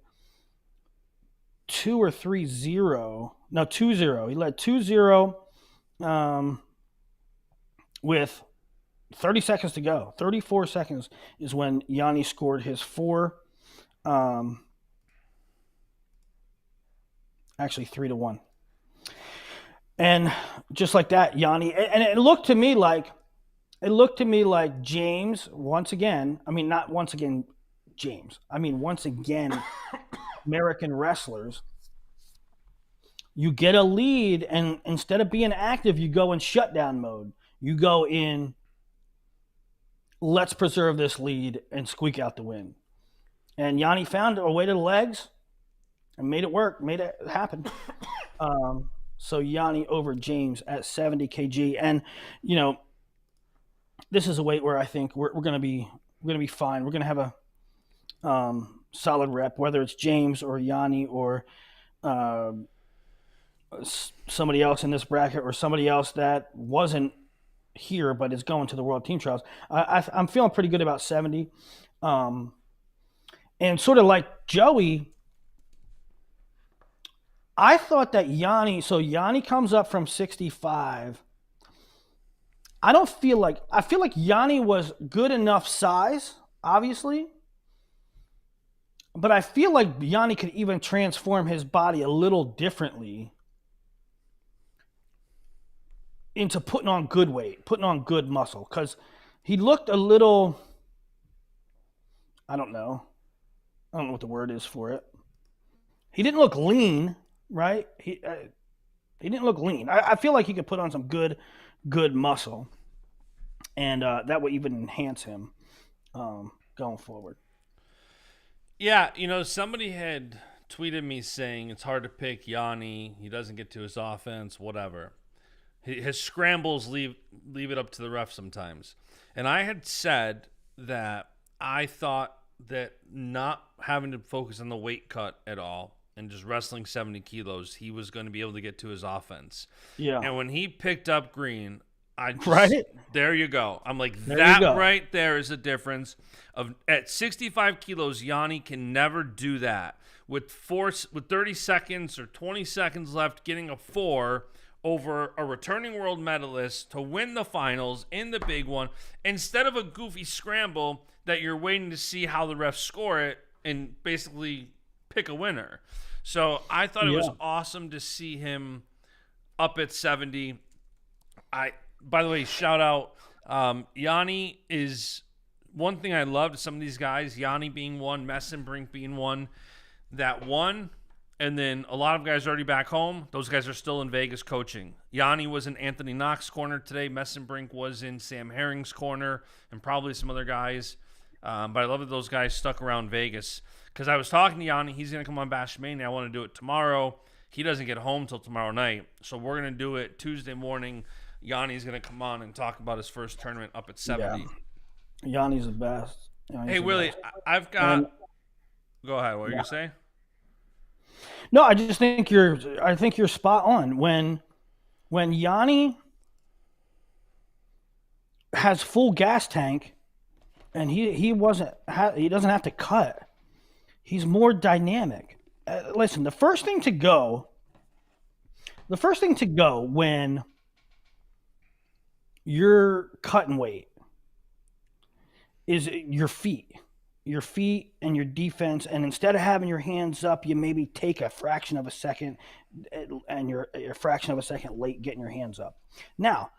2 or 3-0. No, 2-0. He led 2-0 with 30 seconds to go. 34 seconds is when Yanni scored his 4. Actually 3-1. And just like that, Yanni, and it looked to me like James once again. I mean, not once again, James. I mean, once again, American wrestlers. You get a lead, and instead of being active, you go in shutdown mode. You go in, let's preserve this lead and squeak out the win. And Yanni found a way to the legs and made it work, made it happen. So Yanni over James at 70 kg, and this is a weight where I think we're gonna be fine. We're gonna have a solid rep, whether it's James or Yanni or somebody else in this bracket or somebody else that wasn't here but is going to the World Team Trials. I'm feeling pretty good about 70, and sort of like Joey. I thought that Yanni comes up from 65. I feel like Yanni was good enough size obviously. But I feel like Yanni could even transform his body a little differently into putting on good weight, putting on good muscle. Because he looked a little, I don't know. I don't know what the word is for it. He didn't look lean, right? He didn't look lean. I feel like he could put on some good muscle, and that would even enhance him going forward. Yeah, somebody had tweeted me saying it's hard to pick Yanni. He doesn't get to his offense, whatever. His scrambles leave it up to the ref sometimes. And I had said that I thought that not having to focus on the weight cut at all and just wrestling 70 kilos, he was going to be able to get to his offense. Yeah. And when he picked up Green, right? There you go. I'm like, there that right there is a difference. At 65 kilos, Yanni can never do that. With 30 seconds or 20 seconds left, getting a 4 over a returning world medalist to win the finals in the big one, instead of a goofy scramble that you're waiting to see how the refs score it and basically pick a winner. So I thought it was awesome to see him up at 70. By the way, shout out. Yanni is one thing I loved. Some of these guys, Yanni being one, Messenbrink being one, that one, and then a lot of guys are already back home. Those guys are still in Vegas coaching. Yanni was in Anthony Knox's corner today. Messenbrink was in Sam Herring's corner, and probably some other guys. But I love that those guys stuck around Vegas. Because I was talking to Yanni. He's going to come on Baschamania. I want to do it tomorrow. He doesn't get home till tomorrow night. So we're going to do it Tuesday morning. Yanni's going to come on and talk about his first tournament up at 70. Yeah. Yanni's the best. Hey, Willie, I've got... Go ahead. What are you going to say? No, I just think you're spot on. When Yanni has full gas tank and he doesn't have to cut, he's more dynamic. Listen, the first thing to go when you're cutting weight is your feet and your defense. And instead of having your hands up, you maybe take a fraction of a second, and you're a fraction of a second late getting your hands up. Now,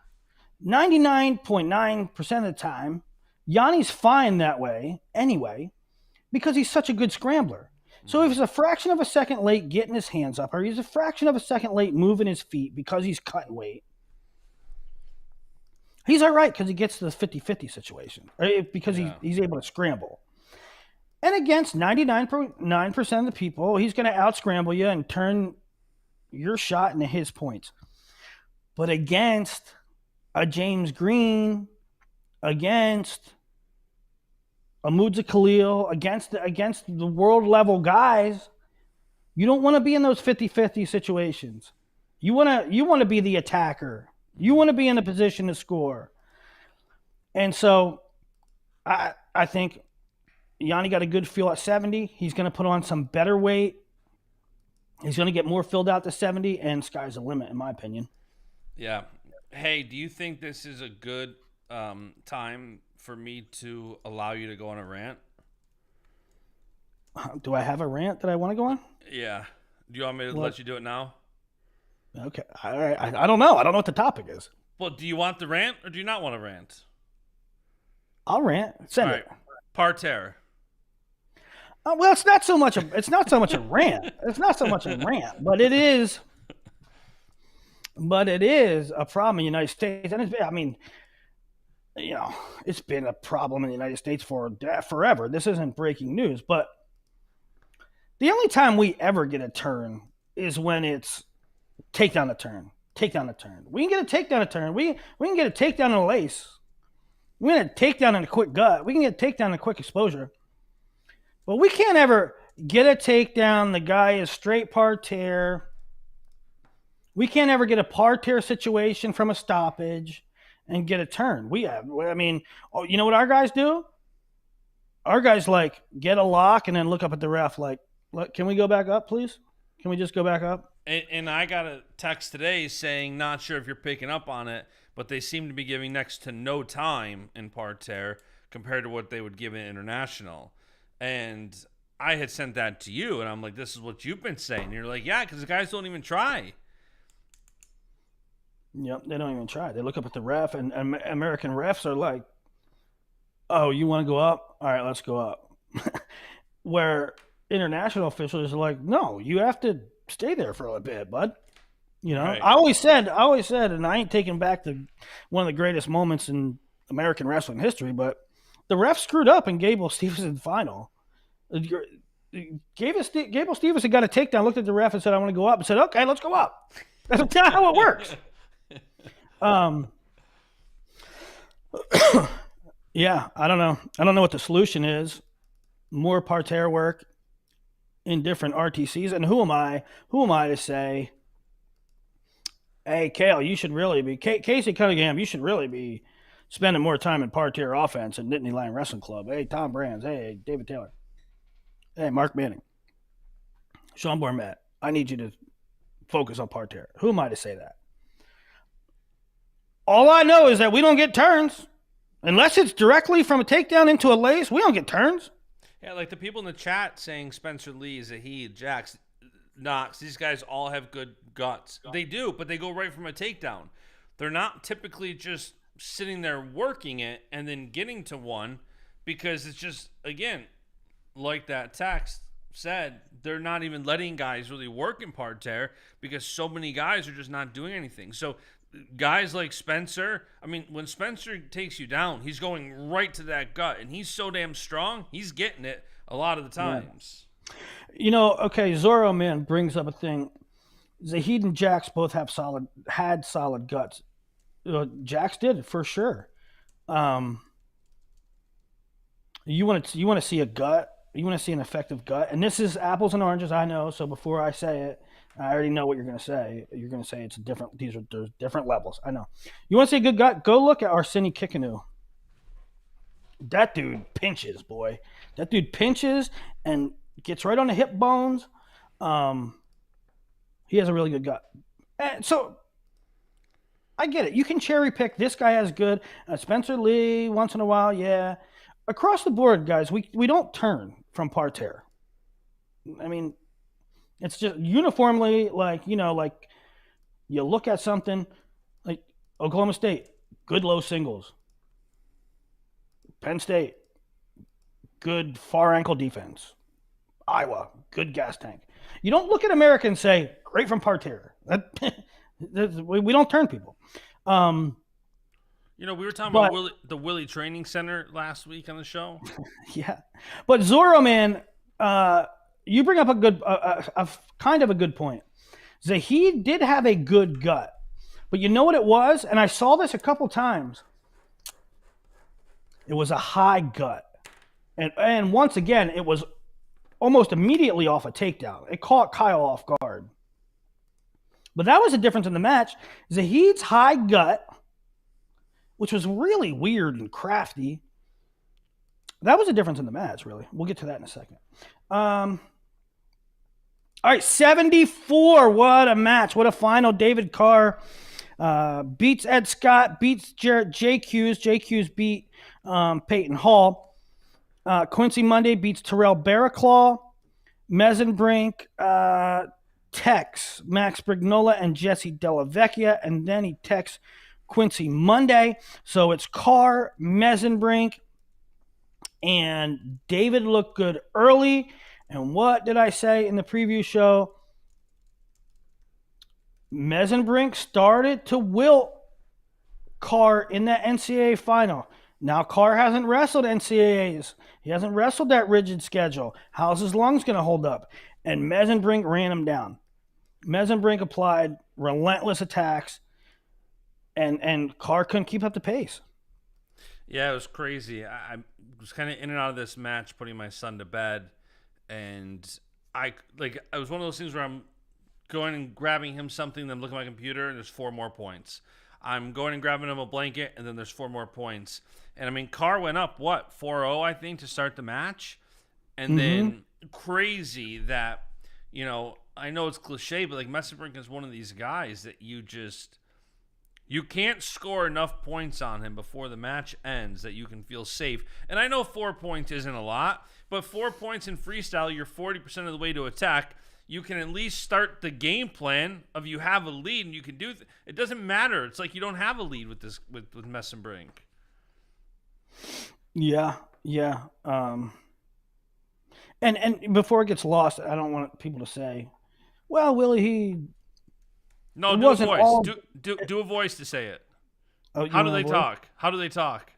99.9% of the time, Yanni's fine that way anyway, because he's such a good scrambler. So if he's a fraction of a second late getting his hands up, or he's a fraction of a second late moving his feet because he's cutting weight, he's all right because he gets to the 50-50 situation, right? Because he's able to scramble. And against 99.9% of the people, he's going to out-scramble you and turn your shot into his points. But against a James Green, against a Mudza Khalil, against the world-level guys, you don't want to be in those 50-50 situations. You want to be the attacker. You want to be in a position to score. And so I think Yanni got a good feel at 70. He's going to put on some better weight. He's going to get more filled out to 70, and sky's the limit, in my opinion. Yeah. Hey, do you think this is a good time for me to allow you to go on a rant? Do I have a rant that I want to go on? Yeah. Do you want me to let you do it now? Okay. All right. I don't know. I don't know what the topic is. Well, do you want the rant or do you not want to rant? I'll rant. Send it. Terre. Well, it's not so much a rant. It's not so much a rant, but it is a problem in the United States. And it's been a problem in the United States for forever. This isn't breaking news, but the only time we ever get a turn is when it's take down a turn. We can get a takedown a turn. We can get a takedown in a lace. We can get a takedown in a quick gut. We can get a takedown in a quick exposure. But we can't ever get a takedown. The guy is straight parterre. We can't ever get a parterre situation from a stoppage and get a turn. You know what our guys do? Our guys get a lock and then look up at the ref can we go back up, please? Can we just go back up? And I got a text today saying, not sure if you're picking up on it, but they seem to be giving next to no time in parterre compared to what they would give in international. And I had sent that to you, and I'm like, this is what you've been saying. And you're like, yeah, because the guys don't even try. Yep, they don't even try. They look up at the ref, and American refs are like, oh, you want to go up? All right, let's go up. Where international officials are like, no, you have to stay there for a little bit, bud. You know, Right. I always said, and I ain't taking back one of the greatest moments in American wrestling history, but the ref screwed up in Gable Stevenson's final. Gable Stevenson got a takedown, looked at the ref and said, I want to go up, and said, okay, let's go up. That's not how it works. Yeah, I don't know. I don't know what the solution is. More parterre work in different RTCs, and who am I to say, hey, Kale, you should really be Casey Cunningham. You should really be spending more time in parterre offense at Nittany Lion Wrestling Club. Hey, Tom Brands. Hey, David Taylor. Hey, Mark Manning. Sean Bormet. I need you to focus on parterre. Who am I to say that? All I know is that we don't get turns. Unless it's directly from a takedown into a lace, we don't get turns. Yeah, like the people in the chat saying Spencer Lee, Zahid, Jax, Knox, these guys all have good guts. They do, but they go right from a takedown. They're not typically just sitting there working it and then getting to one, because it's just, again, like that text said, they're not even letting guys really work in parterre because so many guys are just not doing anything. So guys like Spencer, I mean, when Spencer takes you down, he's going right to that gut, and he's so damn strong, he's getting it a lot of the times. You know, okay, Zorro Man brings up a thing. Zahid and Jax both had solid guts. Jax did for sure. You want to see a gut. You want to see an effective gut, and this is apples and oranges. I know. So before I say it, I already know what you're going to say. You're going to say it's different. There's different levels. I know. You want to see a good gut? Go look at Arseny Kikinu. That dude pinches, boy. That dude pinches and gets right on the hip bones. He has a really good gut. And so I get it. You can cherry pick. This guy has good. Spencer Lee, once in a while, yeah. Across the board, guys, we don't turn from parterre. I mean, it's just uniformly like you look at something like Oklahoma State, good low singles. Penn State, good far ankle defense. Iowa, good gas tank. You don't look at America and say, great from parterre. We don't turn people. We were talking about the Willie Training Center last week on the show. Yeah. But Zorro, man, you bring up a kind of a good point. Zahid did have a good gut. But you know what it was? And I saw this a couple times. It was a high gut. And once again, it was almost immediately off a takedown. It caught Kyle off guard. But that was a difference in the match. Zahid's high gut, which was really weird and crafty, that was a difference in the match, really. We'll get to that in a second. All right, 74. What a match. What a final. David Carr beats Ed Scott, beats Jarrett JQs. JQs beat Peyton Hall. Quincy Monday beats Terrell Barraclaw. Mezenbrink, Tex, Max Brignola, and Jesse Della Vecchia. And then he texts Quincy Monday. So it's Carr, Mezenbrink, and David looked good early. And what did I say in the preview show? Mezenbrink started to wilt Carr in that NCAA final. Now Carr hasn't wrestled NCAAs. He hasn't wrestled that rigid schedule. How's his lungs going to hold up? And Mezenbrink ran him down. Mezenbrink applied relentless attacks, and Carr couldn't keep up the pace. Yeah, it was crazy. I was kind of in and out of this match, putting my son to bed, and it was one of those things where I'm going and grabbing him something, then I'm looking at my computer, and there's 4 more points. I'm going and grabbing him a blanket, and then there's 4 more points. And I mean, Carr went up 4-0, I think, to start the match, and then crazy that I know it's cliche, but like Mezenbrink is one of these guys that you just You can't score enough points on him before the match ends that you can feel safe. And I know 4 points isn't a lot, but 4 points in freestyle, you're 40% of the way to attack. You can at least start the game plan of you have a lead and you can do it doesn't matter. It's like you don't have a lead with this with Mess and Brink. Yeah, yeah. And before it gets lost, I don't want people to say, "Well, Willie, No, it do a wasn't voice. all." Do a voice to say it. Oh, How do they talk? How do they talk?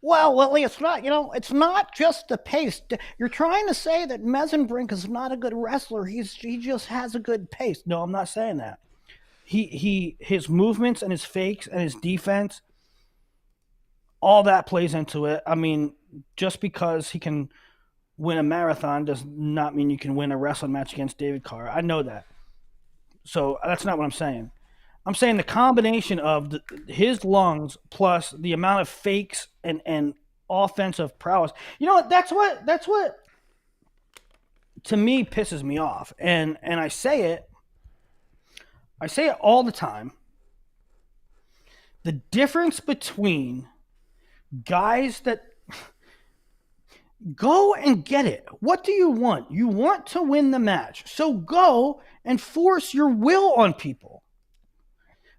Well, Willie, it's not. It's not just the pace. You're trying to say that Mesenbrink is not a good wrestler. He just has a good pace. No, I'm not saying that. His movements and his fakes and his defense, all that plays into it. I mean, just because he can win a marathon does not mean you can win a wrestling match against David Carr. I know that. So that's not what I'm saying. I'm saying the combination of his lungs plus the amount of fakes and offensive prowess. You know what? That's what to me pisses me off. And I say it all the time. The difference between guys that go and get it. What do you want? You want to win the match. So go and force your will on people.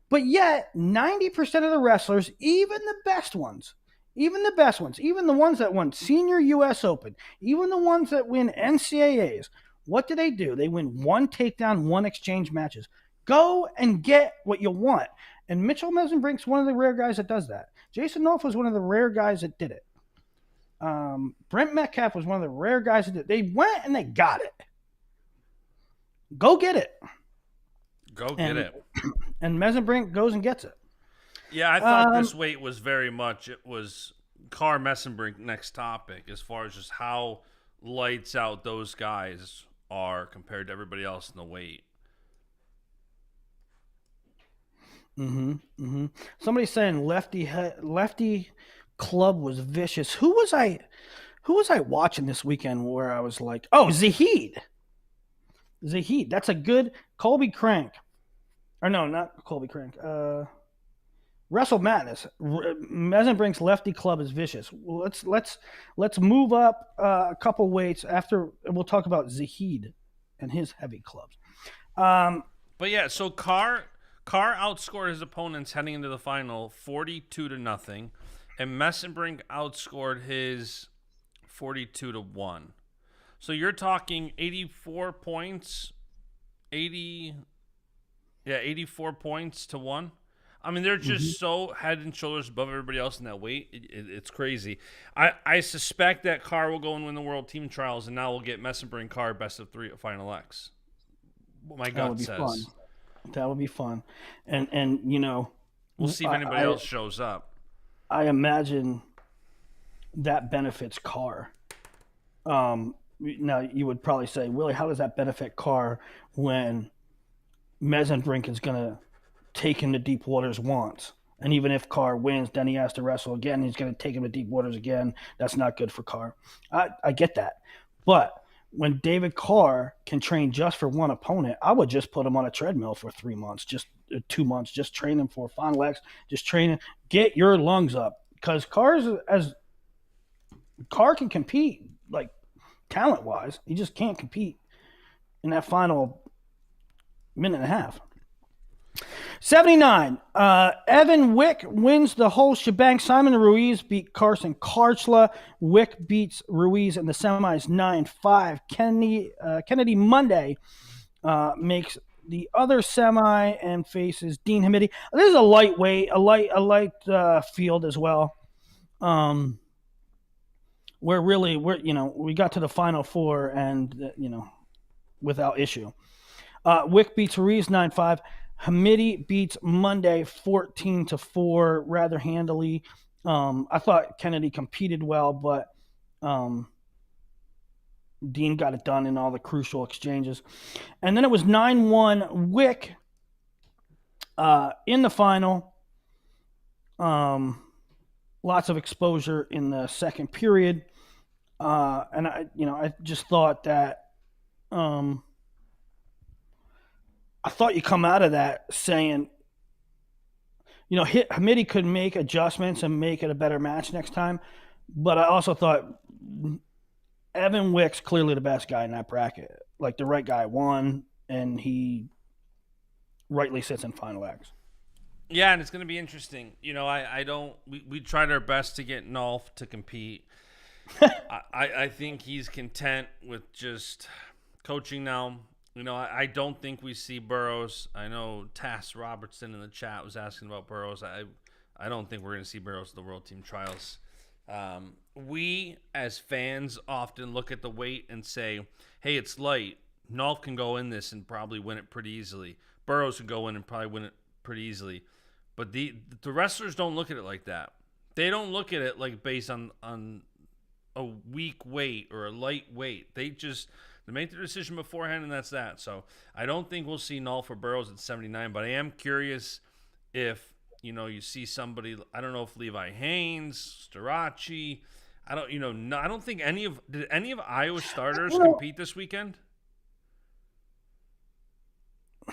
But yet, 90% of the wrestlers, even the ones, even the ones that won Senior US Open, even the ones that win NCAAs, what do? They win one takedown, one exchange matches. Go and get what you want. And Mitchell Mesenbrink's one of the rare guys that does that. Jason North was one of the rare guys that did it. Brent Metcalf was one of the rare guys that did it. They went and they got it. Go get it. Go get it. And Mesenbrink goes and gets it. Yeah, I thought this weight was very much, it was Carr Mesenbrink next topic as far as just how lights out those guys are compared to everybody else in the weight. Somebody's saying lefty club was vicious. Who was I watching this weekend where I was like, oh, Zahid. That's a good Colby Crank. Or no, not Colby Crank. Wrestle Madness. Mesenbrink's lefty club is vicious. Well, let's move up a couple weights after we'll talk about Zahid and his heavy clubs. But yeah, so Carr outscored his opponents heading into the final 42-0, and Mesenbrink outscored his 42-1. So you're talking 84 points, 84 points to 1. I mean, they're just so head and shoulders above everybody else in that weight. It's crazy. I suspect that Carr will go and win the World Team Trials, and now we'll get Mesenbrink Carr best of 3 at Final X. What my gut says. Fun. That would be fun. And we'll see if anybody else shows up. I imagine that benefits Carr. Now, you would probably say, Willie, how does that benefit Carr when Mesenbrink is going to take him to deep waters once? And even if Carr wins, then he has to wrestle again. He's going to take him to deep waters again. That's not good for Carr. I get that. But when David Carr can train just for one opponent, I would just put him on a treadmill for 3 months, just 2 months, just train him for Final X, just train him. Get your lungs up. Because Carr can compete, like, talent-wise. He just can't compete in that final minute and a half. 79. Evan Wick wins the whole shebang. Simon Ruiz beat Carson Karchla. Wick beats Ruiz in the semis 9-5. Kennedy Monday makes the other semi and faces Dean Hamidi. This is a lightweight, a light field as well. Where we got to the final four and without issue. Wick beats Ruiz 9-5. Hamidi beats Monday 14-4 rather handily. I thought Kennedy competed well, but Dean got it done in all the crucial exchanges. And then it was 9-1 Wick in the final. Lots of exposure in the second period. And I just thought that I thought you come out of that saying Hamidi could make adjustments and make it a better match next time. But I also thought Evan Wick's clearly the best guy in that bracket. Like the right guy won, and he rightly sits in final X. Yeah, and it's going to be interesting. I don't. We tried our best to get Nolf to compete. I think he's content with just coaching now. I don't think we see Burroughs. I know Tass Robertson in the chat was asking about Burroughs. I don't think we're going to see Burroughs at the World Team Trials. We, as fans, often look at the weight and say, hey, it's light. Nolf can go in this and probably win it pretty easily. Burroughs can go in and probably win it pretty easily. But the wrestlers don't look at it like that. They don't look at it like based on a weak weight or a light weight. They make their decision beforehand, and that's that. So I don't think we'll see Nolf or Burroughs at 79, but I am curious if you see somebody. I don't know if Levi Haynes, Starachi. I don't think did any of Iowa starters compete this weekend.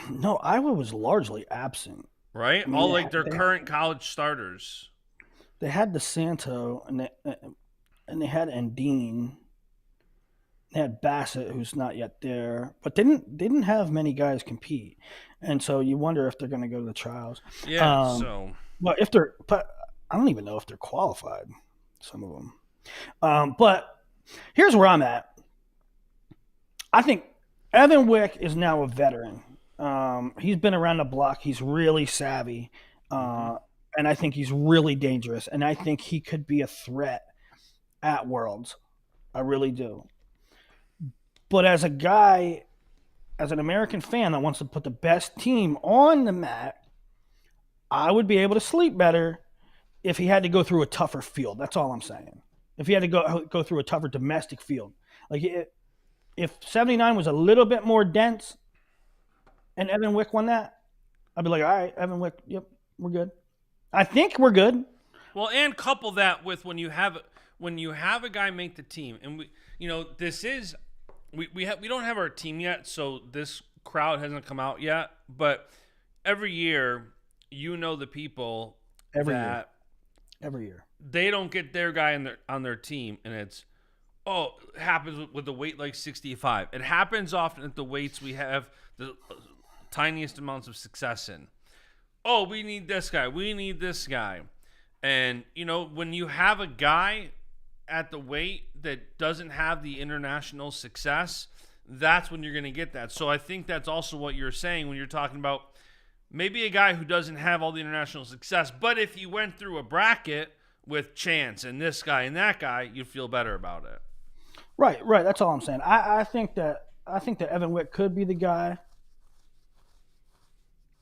No, Iowa was largely absent. Right? I mean, all like their current college starters. They had DeSanto and they had Endine. They had Bassett, who's not yet there, but they didn't have many guys compete, and so you wonder if they're going to go to the trials. Yeah. But I don't even know if they're qualified. Some of them. But here's where I'm at. I think Evan Wick is now a veteran. He's been around the block. He's really savvy, and I think he's really dangerous. And I think he could be a threat at Worlds. I really do. But as a guy, as an American fan that wants to put the best team on the mat, I would be able to sleep better if he had to go through a tougher field. That's all I'm saying. If he had to go through a tougher domestic field. If 79 was a little bit more dense and Evan Wick won that, I'd be like, all right, Evan Wick, yep, we're good. I think we're good. Well, and couple that with when you have a guy make the team, and this is we don't have our team yet, so this crowd hasn't come out yet. But every year, the people every year they don't get their guy on their team, and it happens with the weight like 65. It happens often at the weights we have the tiniest amounts of success in. Oh, we need this guy. We need this guy. And, when you have a guy at the weight that doesn't have the international success, that's when you're going to get that. So I think that's also what you're saying when you're talking about maybe a guy who doesn't have all the international success, but if you went through a bracket with Chance and this guy and that guy, you'd feel better about it. Right. That's all I'm saying. I think that Evan Wick could be the guy,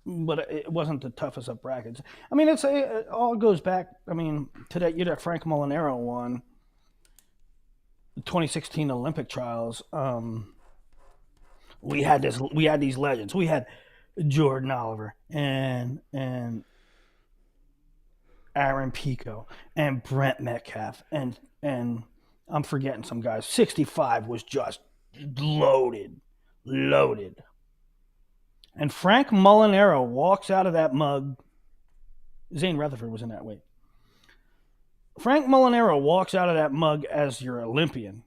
but it wasn't the toughest of brackets. I mean, it all goes back. I mean, to that year that Frank Molinaro won the 2016 Olympic trials. We had these legends. We had Jordan Oliver and Aaron Pico and Brent Metcalf and I'm forgetting some guys. 65 was just loaded. And Frank Molinaro walks out of that mug. Zane Rutherford was in that weight. Frank Molinaro walks out of that mug as your Olympian.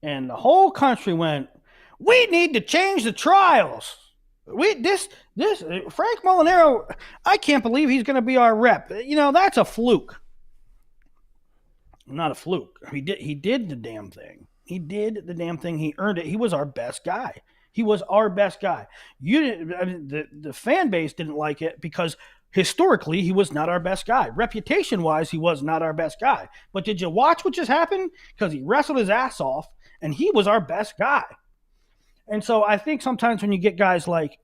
And the whole country went, we need to change the trials. This Frank Molinaro, I can't believe he's going to be our rep. That's a fluke. Not a fluke. He did the damn thing. He did the damn thing. He earned it. He was our best guy. You didn't. The fan base didn't like it because historically he was not our best guy. Reputation-wise, he was not our best guy. But did you watch what just happened? Because he wrestled his ass off, and he was our best guy. And so I think sometimes when you get guys like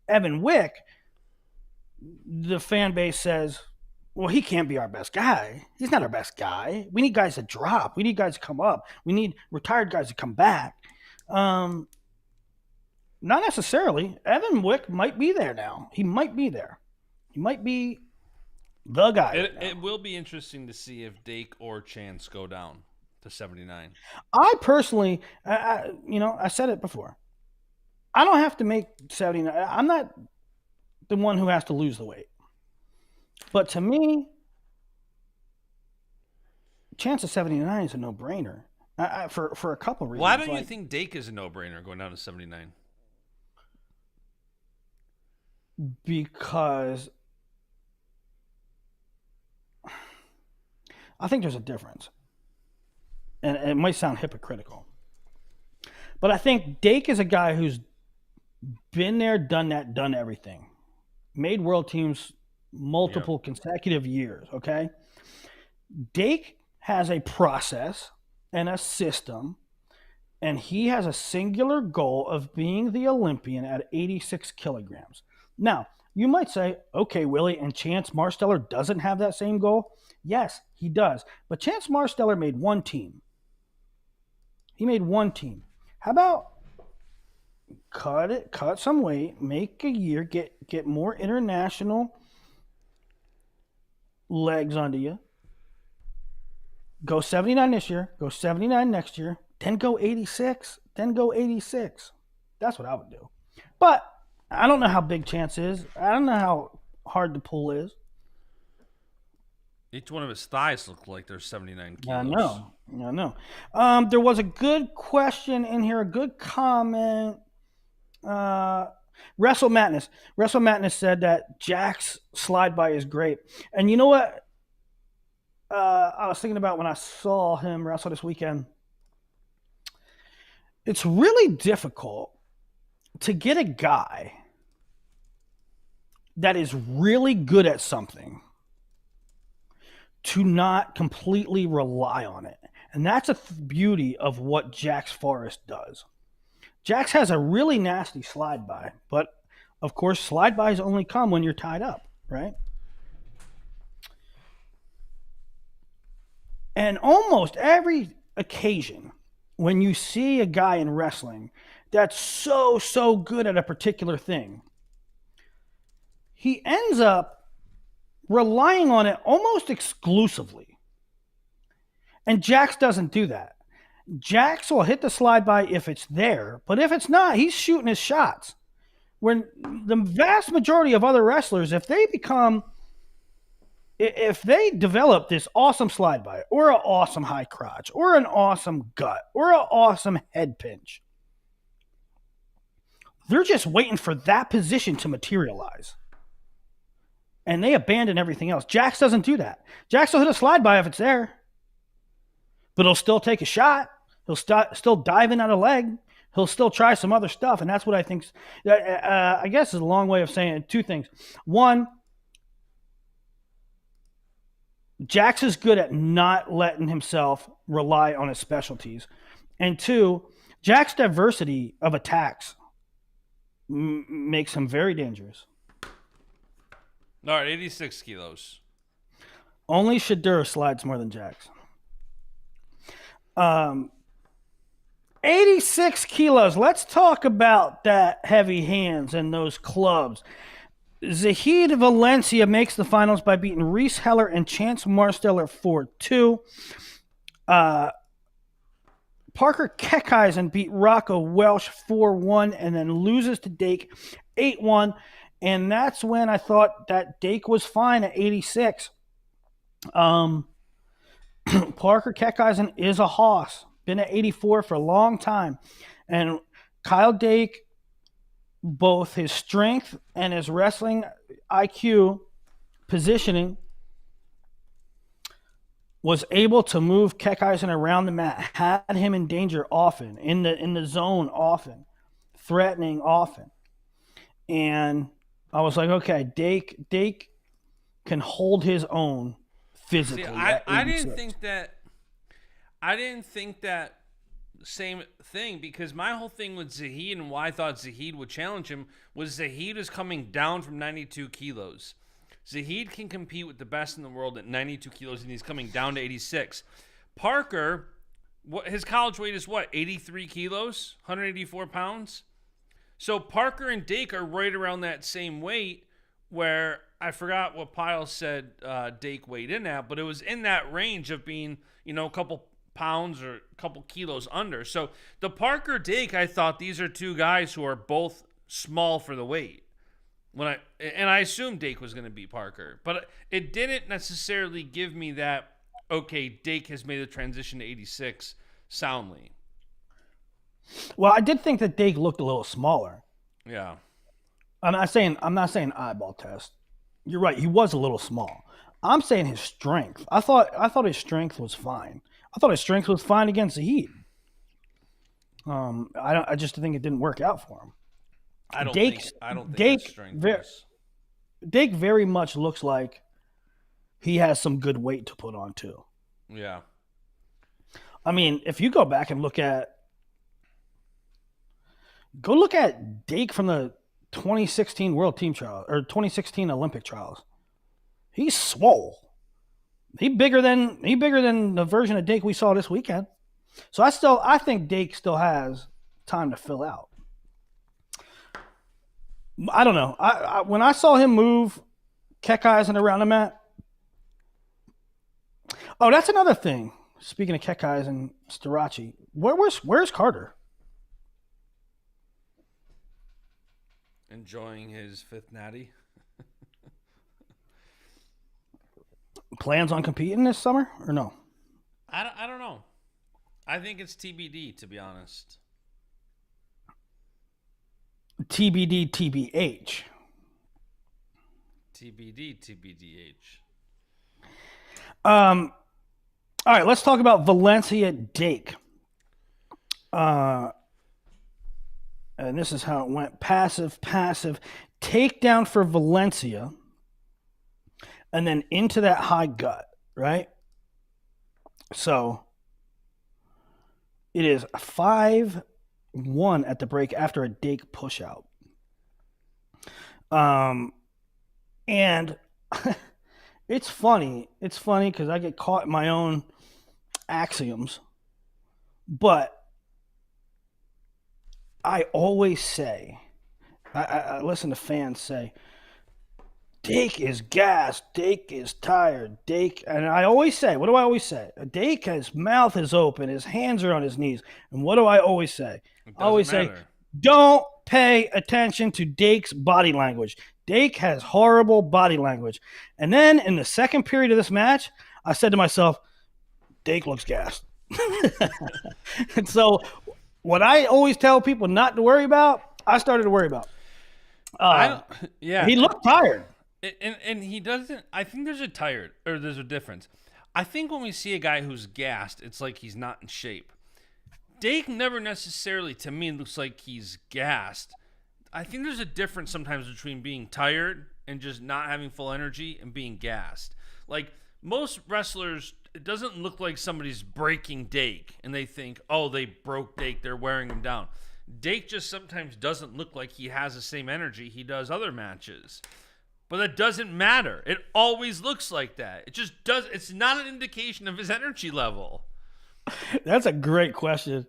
Evan Wick, the fan base says, well, he can't be our best guy. He's not our best guy. We need guys to drop. We need guys to come up. We need retired guys to come back. Not necessarily. Evan Wick might be there now. He might be there. He might be the guy. It will be interesting to see if Dake or Chance go down to 79. I personally, I said it before. I don't have to make 79. I'm not the one who has to lose the weight. But to me, chance of 79 is a no-brainer. For a couple reasons. Why don't you Like, think Dake is a no-brainer going down to 79? because I think there's a difference. And it might sound hypocritical. But I think Dake is a guy who's been there, done that, done everything. Made world teams multiple consecutive years, okay? Dake has a process and a system, and he has a singular goal of being the Olympian at 86 kilograms. Now, you might say, okay, Willie, and Chance Marsteller doesn't have that same goal? Yes, he does. But Chance Marsteller made one team. He made one team. How about cut some weight, make a year, get more international legs under you. Go 79 this year, go 79 next year, then go 86, then go 86. That's what I would do. But I don't know how big Chance is. I don't know how hard the pull is. Each one of his thighs look like they're 79 kilos. I know. There was a good question in here, a good comment. Wrestle Madness said that Jack's slide by is great. And you know what? I was thinking about when I saw him wrestle this weekend. It's really difficult to get a guy that is really good at something to not completely rely on it. And that's a beauty of what Jax Forrest does. Jax has a really nasty slide by, but of course, slide bys only come when you're tied up, right? And almost every occasion when you see a guy in wrestling that's so good at a particular thing, he ends up relying on it almost exclusively. And Jax doesn't do that. Jax will hit the slide by if it's there, but if it's not, he's shooting his shots. When the vast majority of other wrestlers, if they develop this awesome slide by, or an awesome high crotch, or an awesome gut, or an awesome head pinch, they're just waiting for that position to materialize. And they abandon everything else. Jax doesn't do that. Jax will hit a slide by if it's there, but he'll still take a shot. He'll still dive in on a leg. He'll still try some other stuff. And that's what I think, I guess is a long way of saying two things. One, Jax is good at not letting himself rely on his specialties. And two, Jax's diversity of attacks makes him very dangerous. All right, 86 kilos. Only Shadur slides more than Jax. 86 kilos. Let's talk about that heavy hands and those clubs. Zahid Valencia makes the finals by beating Reese Heller and Chance Marsteller 4-2. Parker Keckeisen beat Rocco Welsh 4-1 and then loses to Dake 8-1. And that's when I thought that Dake was fine at 86. Parker Keckeisen is a hoss. Been at 84 for a long time. And Kyle Dake, both his strength and his wrestling IQ positioning, was able to move Keckeisen around the mat, had him in danger often, in the zone often, threatening often. And I was like, okay, Dake can hold his own physically. See, I didn't think that same thing, because my whole thing with Zahid and why I thought Zahid would challenge him was Zahid is coming down from 92 kilos. Zahid can compete with the best in the world at 92 kilos, and he's coming down to 86. Parker, his college weight is what, 83 kilos, 184 pounds? So Parker and Dake are right around that same weight, where I forgot what Pyle said Dake weighed in at, but it was in that range of being, a couple pounds or a couple kilos under. So the Parker Dake, I thought these are two guys who are both small for the weight. I assumed Dake was going to beat Parker, but it didn't necessarily give me that. Okay, Dake has made the transition to 86 soundly. Well, I did think that Dake looked a little smaller. Yeah. I'm not saying eyeball test. You're right. He was a little small. I'm saying his strength. I thought his strength was fine. I thought his strength was fine against the Heat. I just think it didn't work out for him. I don't think his strength was. Dake very much looks like he has some good weight to put on too. Yeah. I mean, if you go back and look at Dake from the 2016 World Team Trial or 2016 Olympic Trials. He's swole. He bigger than the version of Dake we saw this weekend. So I think Dake still has time to fill out. I don't know. When I saw him move Keckeisen around the mat. Oh, that's another thing. Speaking of Keckeisen and Starachi, where's Carter? Enjoying his fifth natty. Plans on competing this summer or no? I don't know. I think it's TBD, to be honest. TBD, TBH. TBD, TBDH. All right, let's talk about Valencia Dake. And this is how it went. Passive, takedown for Valencia, and then into that high gut, right? So it is 5-1 at the break after a Dake push out. And it's funny. It's funny because I get caught in my own axioms, but I always say, I listen to fans say, Dake is gassed, Dake is tired, Dake, and I always say, what do I always say? Dake, his mouth is open, his hands are on his knees, and what do I always say? I always say, don't pay attention to Dake's body language. Dake has horrible body language. And then in the second period of this match, I said to myself, Dake looks gassed. And so what I always tell people not to worry about, I started to worry about. He looked tired. And he doesn't. I think there's a difference. I think when we see a guy who's gassed, it's like he's not in shape. Dake never necessarily, to me, looks like he's gassed. I think there's a difference sometimes between being tired and just not having full energy and being gassed. Like most wrestlers, it doesn't look like somebody's breaking Dake and they think, oh, they broke Dake, they're wearing him down. Dake just sometimes doesn't look like he has the same energy he does other matches. But that doesn't matter. It always looks like that. It just does. It's not an indication of his energy level. That's a great question.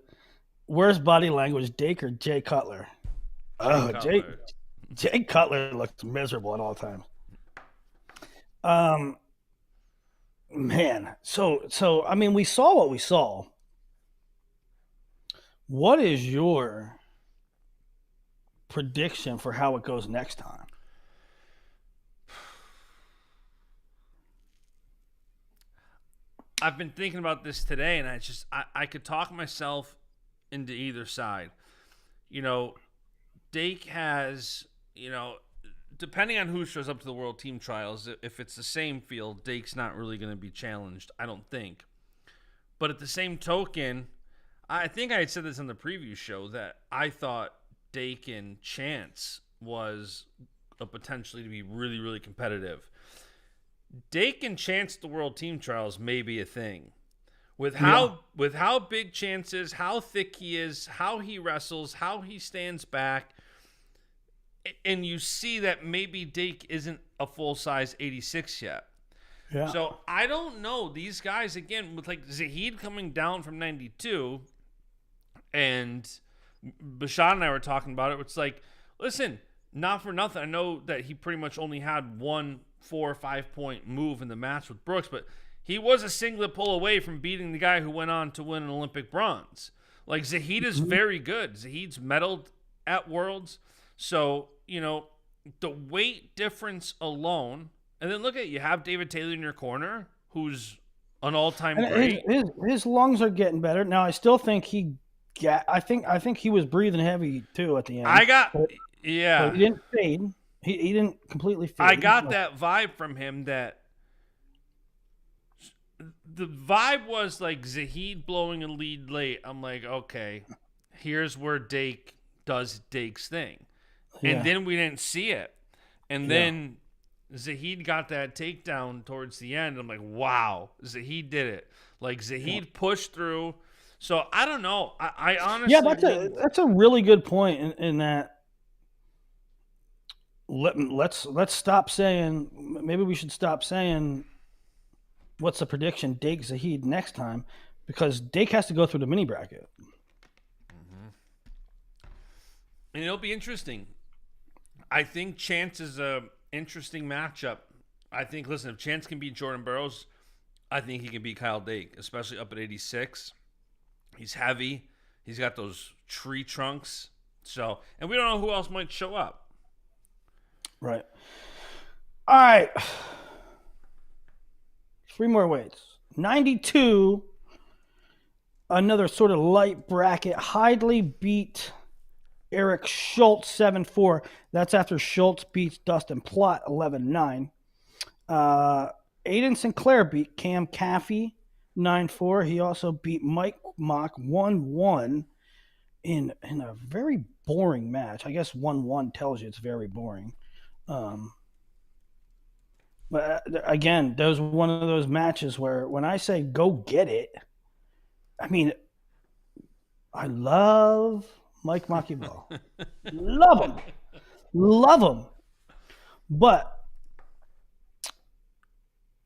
Worst body language, Dake or Jay Cutler? Jay Cutler looks miserable at all times. Man, so I mean, we saw what we saw. What is your prediction for how it goes next time? I've been thinking about this today, and I could talk myself into either side. You know, Dake has, depending on who shows up to the World Team Trials, if it's the same field, Dake's not really going to be challenged, I don't think. But at the same token, I think I had said this on the preview show that I thought Dake and Chance was a potentially to be really, really competitive. Dake and Chance at the World Team Trials may be a thing. With how big Chance is, how thick he is, how he wrestles, how he stands back, and you see that maybe Dake isn't a full-size 86 yet. Yeah. So I don't know. These guys, again, with like Zahid coming down from 92, and Bashad and I were talking about it. It's like, listen, not for nothing. I know that he pretty much only had one 4 or 5 point move in the match with Brooks, but he was a singlet pull away from beating the guy who went on to win an Olympic bronze. Like, Zahid is very good. Zahid's medaled at Worlds. So, the weight difference alone, and then look at you have David Taylor in your corner, who's an all-time And great. his lungs are getting better. Now I still think I think he was breathing heavy too at the end. I got, But yeah, he didn't fade. He didn't completely I fade. got that vibe from him that the vibe was like Zahid blowing a lead late. I'm like, okay, here's where Dake does Dake's thing. And Yeah. then we didn't see it. And Yeah. then Zahid got that takedown towards the end. I'm like, wow, Zahid did it. Like Zahid pushed through. So I don't know. I honestly, Yeah, that's a really good point in that. Let's stop saying. Maybe we should stop saying. What's the prediction? Dake Zahid next time, because Dake has to go through the mini bracket. and it'll be interesting. I think Chance is a interesting matchup. I think, listen, if Chance can beat Jordan Burroughs, I think he can beat Kyle Dake, especially up at 86. He's heavy. He's got those tree trunks. So, and we don't know who else might show up. Right. All right. 3 more weights. 92. Another sort of light bracket. Hidley beat Eric Schultz 7-4. That's after Schultz beats Dustin Plott 11-9. Aiden Sinclair beat Cam Caffey 9-4. He also beat Mike Mock 1-1 in a very boring match. I guess 1-1 tells you it's very boring. But again, there's one of those matches where when I say go get it, I mean, I love Mike Machiavelli. Love him. But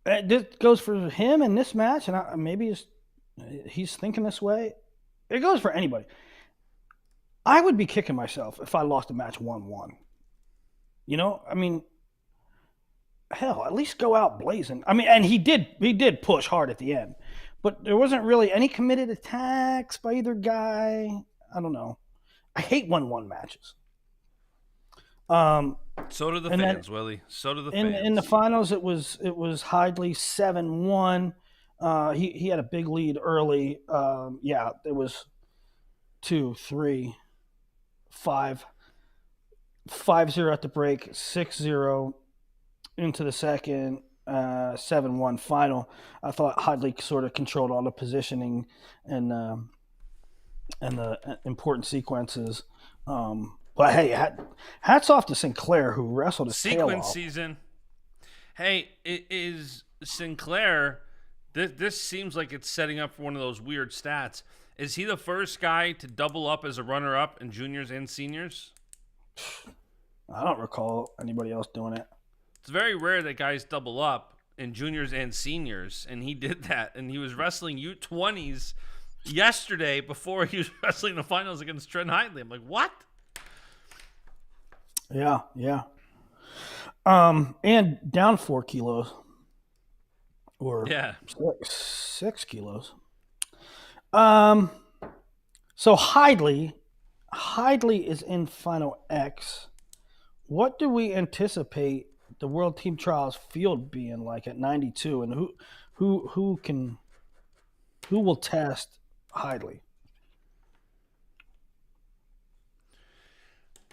this goes for him in this match, and maybe he's thinking this way. It goes for anybody. I would be kicking myself if I lost a match 1-1. You know, I mean, hell, at least go out blazing. I mean, and he did push hard at the end, but there wasn't really any committed attacks by either guy. I don't know. I hate 1-1 matches. So do the fans, Willie. So do the fans. In the finals, it was Hidley 7-1. He had a big lead early. Yeah, it was 2, 3, 5, 5-0 at the break, 6-0 into the second, 7-1 final. I thought Hidley sort of controlled all the positioning and the important sequences. But hey, hats off to Sinclair, who wrestled his tail off. Sequence season. Hey, it is Sinclair. This seems like it's setting up for one of those weird stats. Is he the first guy to double up as a runner-up in juniors and seniors? I don't recall anybody else doing it. It's very rare that guys double up in juniors and seniors, and he did that. And he was wrestling U20s yesterday before he was wrestling the finals against Trent Hidley. I'm like, what? Yeah. And down 4 kilos. Or 6 kilos. So Hidley is in Final X. What do we anticipate the World Team Trials field being like at 92, and who will test Hidley?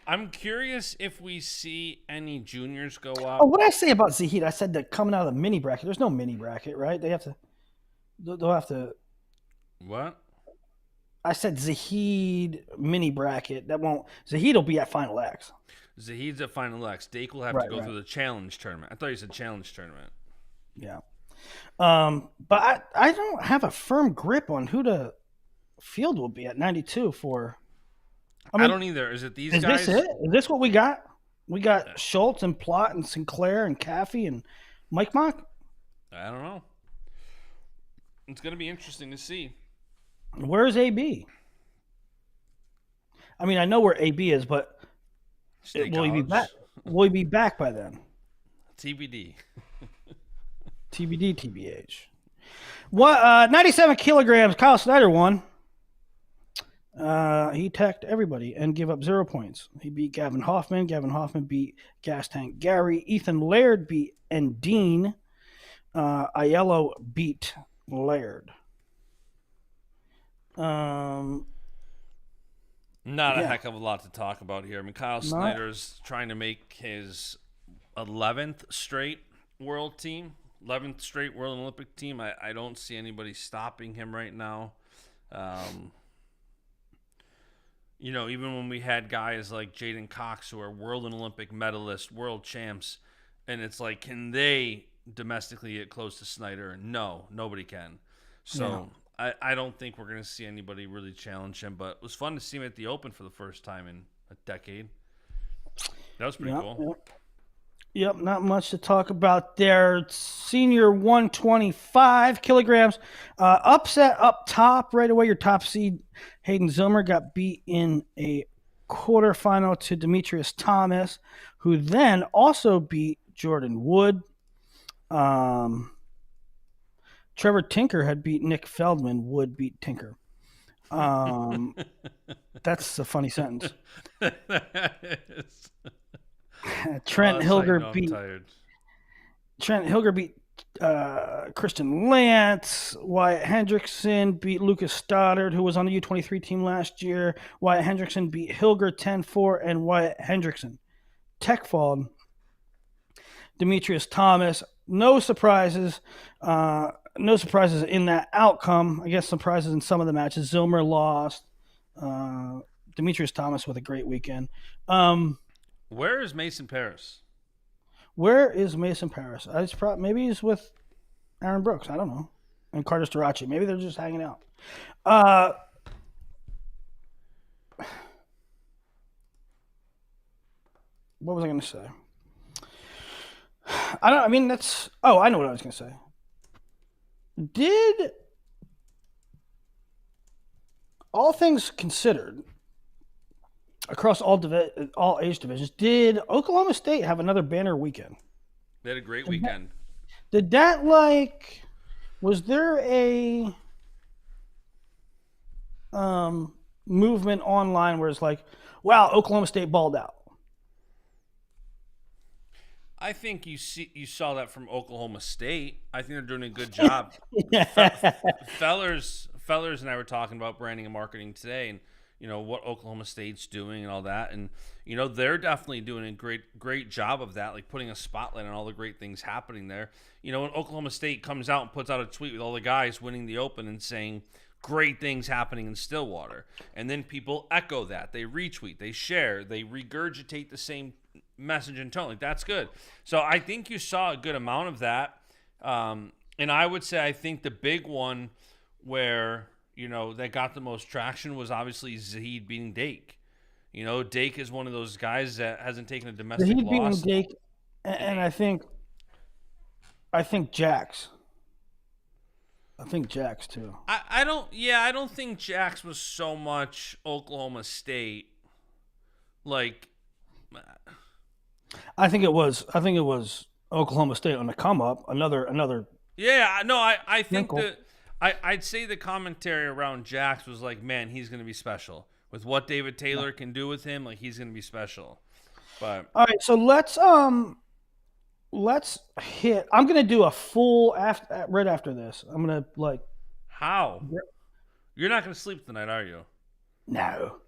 I'm curious if we see any juniors go up. Oh, what did I say about Zahid? I said that coming out of the mini bracket. There's no mini bracket, right? They'll have to. What? I said Zahid mini bracket. Zahid will be at Final X. Zahid's at Final X. Dake will have to go through the challenge tournament. I thought you said challenge tournament. Yeah. But I don't have a firm grip on who the field will be at 92 for. I don't either. Is it these guys? Is this it? Is this what we got? We got Schultz and Plott and Sinclair and Caffey and Mike Mock? I don't know. It's going to be interesting to see. Where's AB? I mean, I know where AB is, but will he be back? Will he be back by then? TBD. TBD, TBH. What? 97 kilograms. Kyle Snyder won. He attacked everybody and gave up 0 points. He beat Gavin Hoffman. Gavin Hoffman beat Gas Tank Gary. Ethan Laird beat and Dean. Aiello beat Laird. Not a Yeah. heck of a lot to talk about here. I mean, Kyle Not, Snyder's trying to make his 11th straight world team, 11th straight world Olympic team. I don't see anybody stopping him right now. Even when we had guys like Jaden Cox who are world and Olympic medalists, world champs, and it's like, can they domestically get close to Snyder? No, nobody can. So I don't think we're going to see anybody really challenge him, but it was fun to see him at the Open for the first time in a decade. That was pretty cool. Yep, not much to talk about there. Senior 125 kilograms. Upset up top right away. Your top seed, Hayden Zilmer, got beat in a quarterfinal to Demetrius Thomas, who then also beat Jordan Wood. Trevor Tinker had beat Nick Feldman. Wood beat Tinker. That's a funny sentence. Trent Hilger beat Christian Lance. Wyatt Hendrickson beat Lucas Stoddard, who was on the U23 team last year. Wyatt Hendrickson beat Hilger 10-4, and Wyatt Hendrickson tech-falled Demetrius Thomas. No surprises. No surprises in that outcome. I guess surprises in some of the matches. Zilmer lost. Demetrius Thomas with a great weekend. Where is Mason Paris? Where is Mason Paris? Maybe he's with Aaron Brooks. I don't know. And Carter Starace. Maybe they're just hanging out. What was I going to say? I know what I was going to say. Did, all things considered, across all age divisions, did Oklahoma State have another banner weekend? They had a great weekend. Did that, was there a movement online where it's like, wow, Oklahoma State balled out? I think you saw that from Oklahoma State. I think they're doing a good job. Fellers and I were talking about branding and marketing today, and what Oklahoma State's doing and all that, and they're definitely doing a great job of that, like putting a spotlight on all the great things happening there. When Oklahoma State comes out and puts out a tweet with all the guys winning the Open and saying great things happening in Stillwater, and then people echo that, they retweet, they share, they regurgitate the same message and tone. Like, that's good. So I think you saw a good amount of that, and I would say I think the big one where that got the most traction was obviously Zahid beating Dake. Dake is one of those guys that hasn't taken a domestic Zahid loss. beating Dake, and I think Jax. I think Jax too. I don't think Jax was so much Oklahoma State. I think it was Oklahoma State on the come up. Another. Yeah, no, I think wrinkle. that I'd say the commentary around Jax was like, man, he's going to be special. With what David Taylor can do with him, like, he's going to be special. But all right, so let's hit. I'm going to do a full right after this. I'm going to how? You're not going to sleep tonight, are you? No.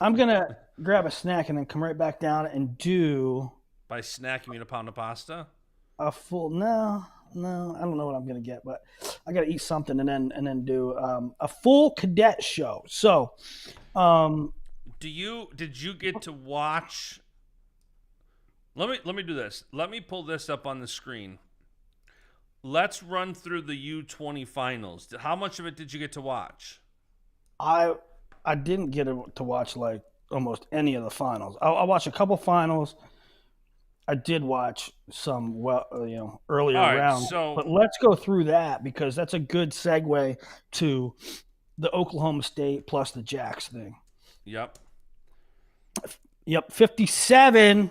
I'm going to grab a snack and then come right back down and do. By snack, you mean a pound of pasta? A full no, I don't know what I'm gonna get, but I gotta eat something and then do a full cadet show. So, did you get to watch? Let me do this. Let me pull this up on the screen. Let's run through the U20 finals. How much of it did you get to watch? I didn't get to watch almost any of the finals. I watched a couple finals. I did watch some earlier rounds, but let's go through that because that's a good segue to the Oklahoma State plus the Jacks thing. Yep. 57.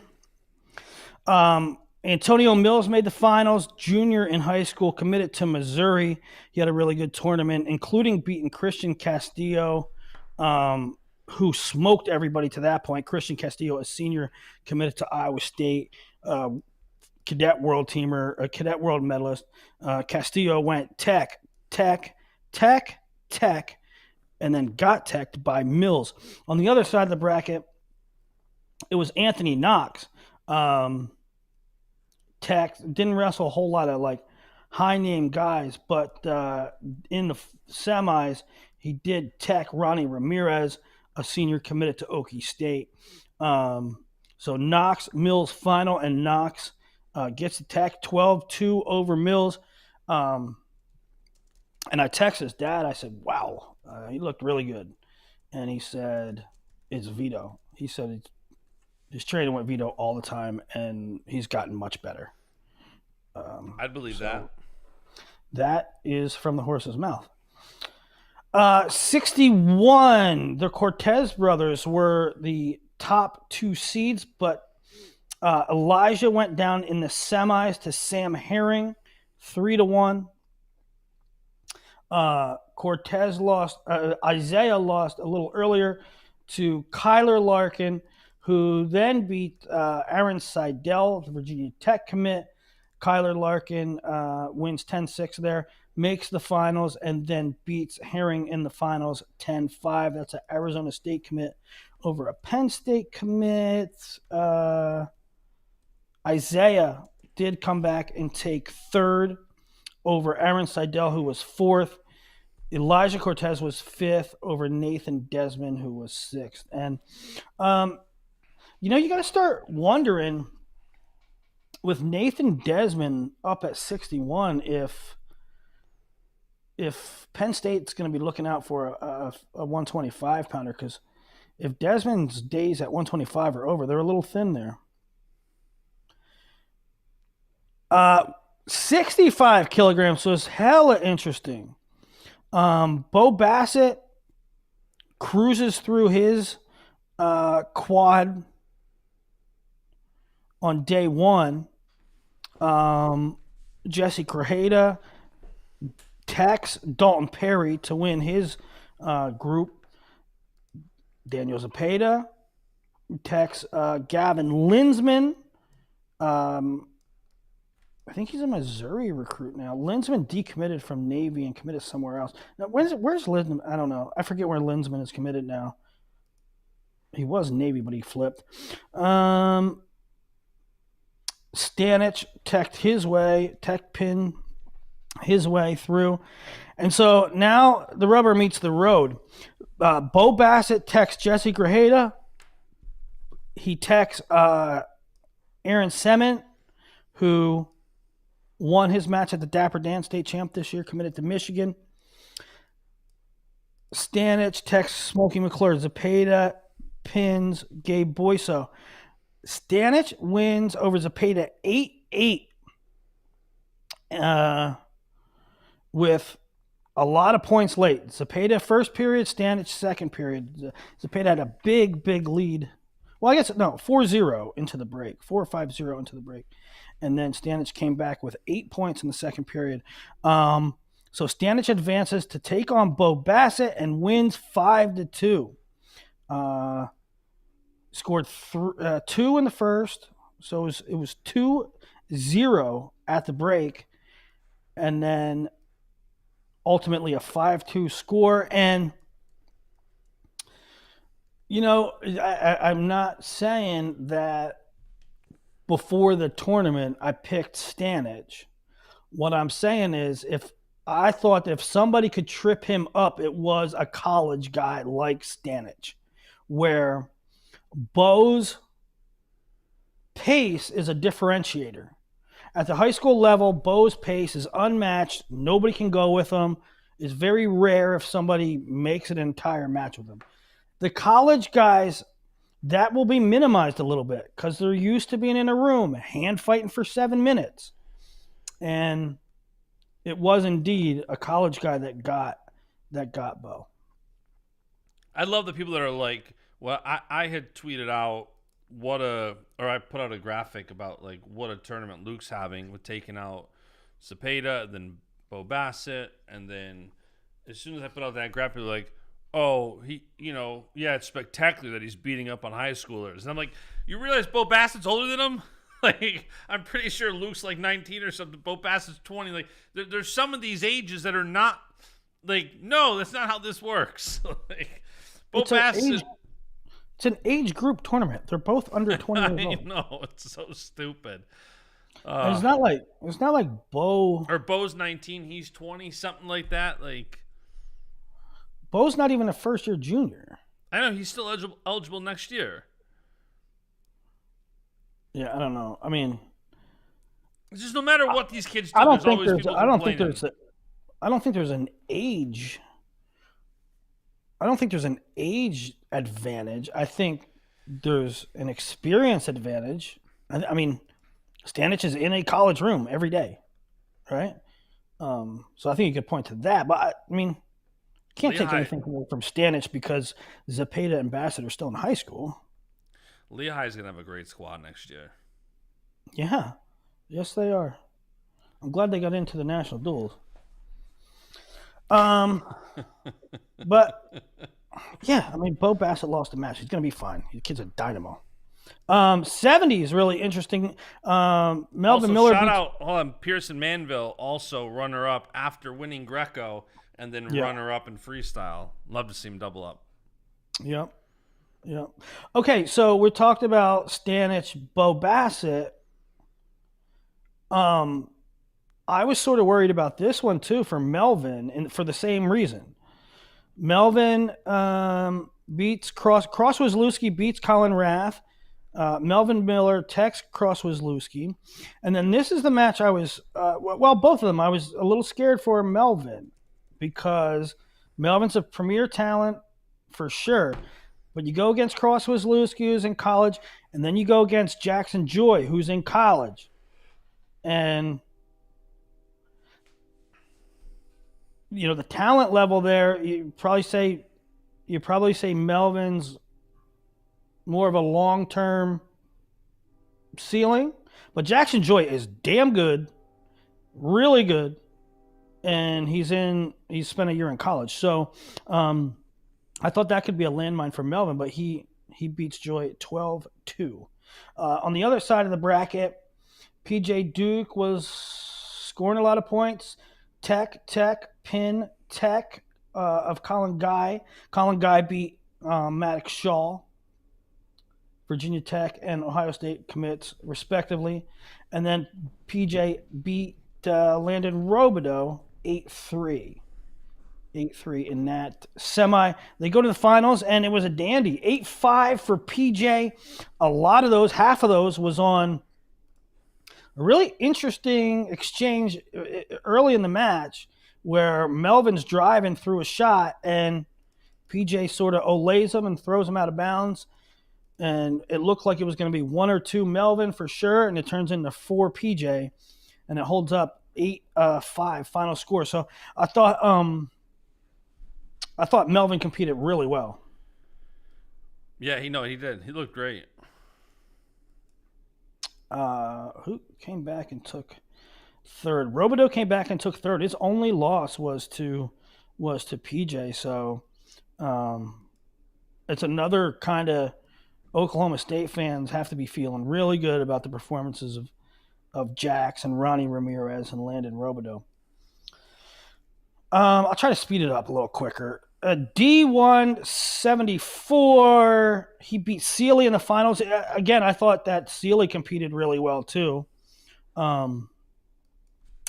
Antonio Mills made the finals. Junior in high school, committed to Missouri. He had a really good tournament, including beating Christian Castillo. who smoked everybody to that point. Christian Castillo, a senior, committed to Iowa State, cadet world teamer, a cadet world medalist. Castillo went Tech, and then got teched by Mills. On the other side of the bracket, it was Anthony Knox. Tech didn't wrestle a whole lot of like high name guys, but in the semis, he did tech Ronnie Ramirez, a senior committed to Okie State. So Knox Mills final, and Knox gets the tech 12-2 over Mills. And I texted his dad. I said, "Wow, he looked really good." And he said, "It's Vito." He said he's training with Vito all the time, and he's gotten much better. I'd believe that. That is from the horse's mouth. 61. The Cortez brothers were the top 2 seeds, but Elijah went down in the semis to Sam Herring, 3-1. Cortez lost. Isaiah lost a little earlier to Kyler Larkin, who then beat Aaron Seidel, the Virginia Tech commit. Kyler Larkin wins 10-6 there, makes the finals, and then beats Herring in the finals 10-5. That's an Arizona State commit over a Penn State commit. Isaiah did come back and take third over Aaron Seidel, who was fourth. Elijah Cortez was fifth over Nathan Desmond, who was sixth. And, you got to start wondering with Nathan Desmond up at 61 if Penn State's going to be looking out for a 125 pounder, because if Desmond's days at 125 are over, they're a little thin there. 65 kilograms was hella interesting. Bo Bassett cruises through his quad on day one. Jesse Crajeda texts Dalton Perry to win his group. Daniel Zepeda texts Gavin Linsman. I think he's a Missouri recruit now. Linsman decommitted from Navy and committed somewhere else. Now, where's Linsman? I don't know. I forget where Linsman is committed now. He was Navy, but he flipped. Stanich teched his way, tech pin his way through. And so now the rubber meets the road. Bo Bassett texts Jesse Grajeda. He texts Aaron Sement, who won his match at the Dapper Dan State Champ this year, committed to Michigan. Stanich texts Smokey McClure. Zepeda pins Gabe Boyso. Stanich wins over Zepeda 8-8 with a lot of points late. Zepeda first period, Stanich second period. Zepeda had a big lead. Well, I guess, no, 4-0 into the break. 4-5-0 into the break. And then Stanich came back with 8 points in the second period. So Stanich advances to take on Bo Bassett and wins 5-2. Scored 2 in the first. So it was 2-0 at the break. And then ultimately a 5-2 score. And, I'm not saying that before the tournament I picked Stanich. What I'm saying is I thought if somebody could trip him up, it was a college guy like Stanich, where Bo's pace is a differentiator. At the high school level, Bo's pace is unmatched. Nobody can go with him. It's very rare if somebody makes an entire match with him. The college guys, that will be minimized a little bit because they're used to being in a room, hand fighting for 7 minutes. And it was indeed a college guy that got Bo. I love the people that are like, well, I had tweeted out I put out a graphic about like what a tournament Luke's having with taking out Zepeda, then Bo Bassett, and then as soon as I put out that graphic, like, oh, yeah, it's spectacular that he's beating up on high schoolers. And I'm like, you realize Bo Bassett's older than him? Like, I'm pretty sure Luke's like 19 or something. Bo Bassett's 20. Like, there's some of these ages that are not, like, no, that's not how this works. Like, Bo Bassett. It's an age group tournament. They're both under 20 years old. I know, it's so stupid. It's not like Bo or Bo's 19, he's 20, something like that. Like, Bo's not even a first year junior. I know he's still eligible next year. Yeah, I don't know. I mean, it's just no matter what these kids do, I don't think there's an age. I don't think there's an age advantage. I think there's an experience advantage. I mean, Stanich is in a college room every day, right? So I think you could point to that. But I mean, can't take anything away from Stanich because Zepeda and Bassett are still in high school. Lehigh's going to have a great squad next year. Yeah. Yes, they are. I'm glad they got into the national duels. But, yeah, I mean, Bo Bassett lost a match. He's going to be fine. The kid's a dynamo. 70 is really interesting. Melvin also, Miller. Shout out, hold on, Pearson Manville, also runner-up after winning Greco and then runner-up in freestyle. Love to see him double up. Yep. Okay, so we talked about Stanich, Bo Bassett. I was sort of worried about this one too for Melvin, and for the same reason. Melvin beats Cross-Wazlewski beats Colin Rath. Melvin Miller texts Cross-Wazlewski. And then this is the match I was, both of them, I was a little scared for Melvin because Melvin's a premier talent for sure. But you go against Cross-Wazlewski, who's in college, and then you go against Jackson Joy, who's in college. And, you know, the talent level there, you probably say Melvin's more of a long-term ceiling. But Jackson Joy is damn good, really good, and he's spent a year in college. So I thought that could be a landmine for Melvin, but he beats Joy 12-2. On the other side of the bracket, PJ Duke was scoring a lot of points. Tech, Pin, Tech of Colin Guy. Colin Guy beat Maddox Shaw, Virginia Tech, and Ohio State commits, respectively. And then PJ beat Landon Robideau 8-3. 8-3 in that semi. They go to the finals, and it was a dandy. 8-5 for PJ. A lot of those, half of those, was on a really interesting exchange early in the match where Melvin's driving through a shot, and PJ sort of olays him and throws him out of bounds. And it looked like it was going to be 1 or 2 Melvin for sure, and it turns into 4 PJ, and it holds up 8-5 final score. So I thought Melvin competed really well. Yeah, he did. He looked great. Who came back and took third? Robideau came back and took third. His only loss was to PJ. So it's another kind of Oklahoma State fans have to be feeling really good about the performances of Jax and Ronnie Ramirez and Landon Robideau. I'll try to speed it up a little quicker. D174, he beat Sealy in the finals. Again, I thought that Sealy competed really well too. That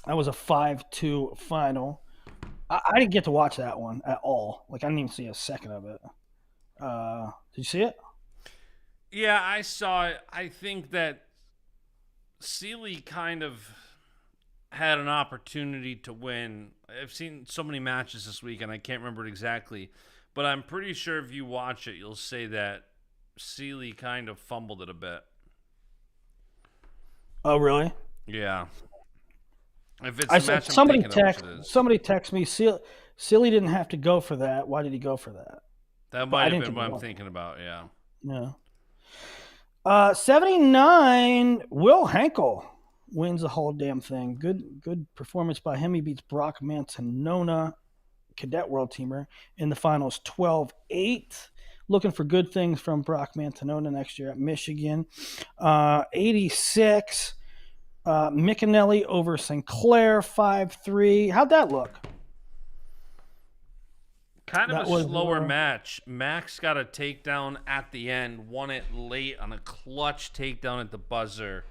was a 5-2 final. I didn't get to watch that one at all. Like, I didn't even see a second of it. Did you see it? Yeah, I saw it. I think that Sealy kind of had an opportunity to win. I've seen so many matches this week, and I can't remember it exactly. But I'm pretty sure if you watch it, you'll say that Sealy kind of fumbled it a bit. Oh, really? Yeah. If it's a match, somebody text me, Sealy didn't have to go for that. Why did he go for that? That might have been what I'm thinking about, yeah. Yeah. 79, Will Henkel wins the whole damn thing. Good performance by him. He beats Brock Mantanona cadet world teamer in the finals 12-8. Looking for good things from Brock Mantanona next year at Michigan. 86. Mickinelli over Sinclair 5-3. How'd that look? Kind of That a was slower match. Max got a takedown at the end, won it late on a clutch takedown at the buzzer.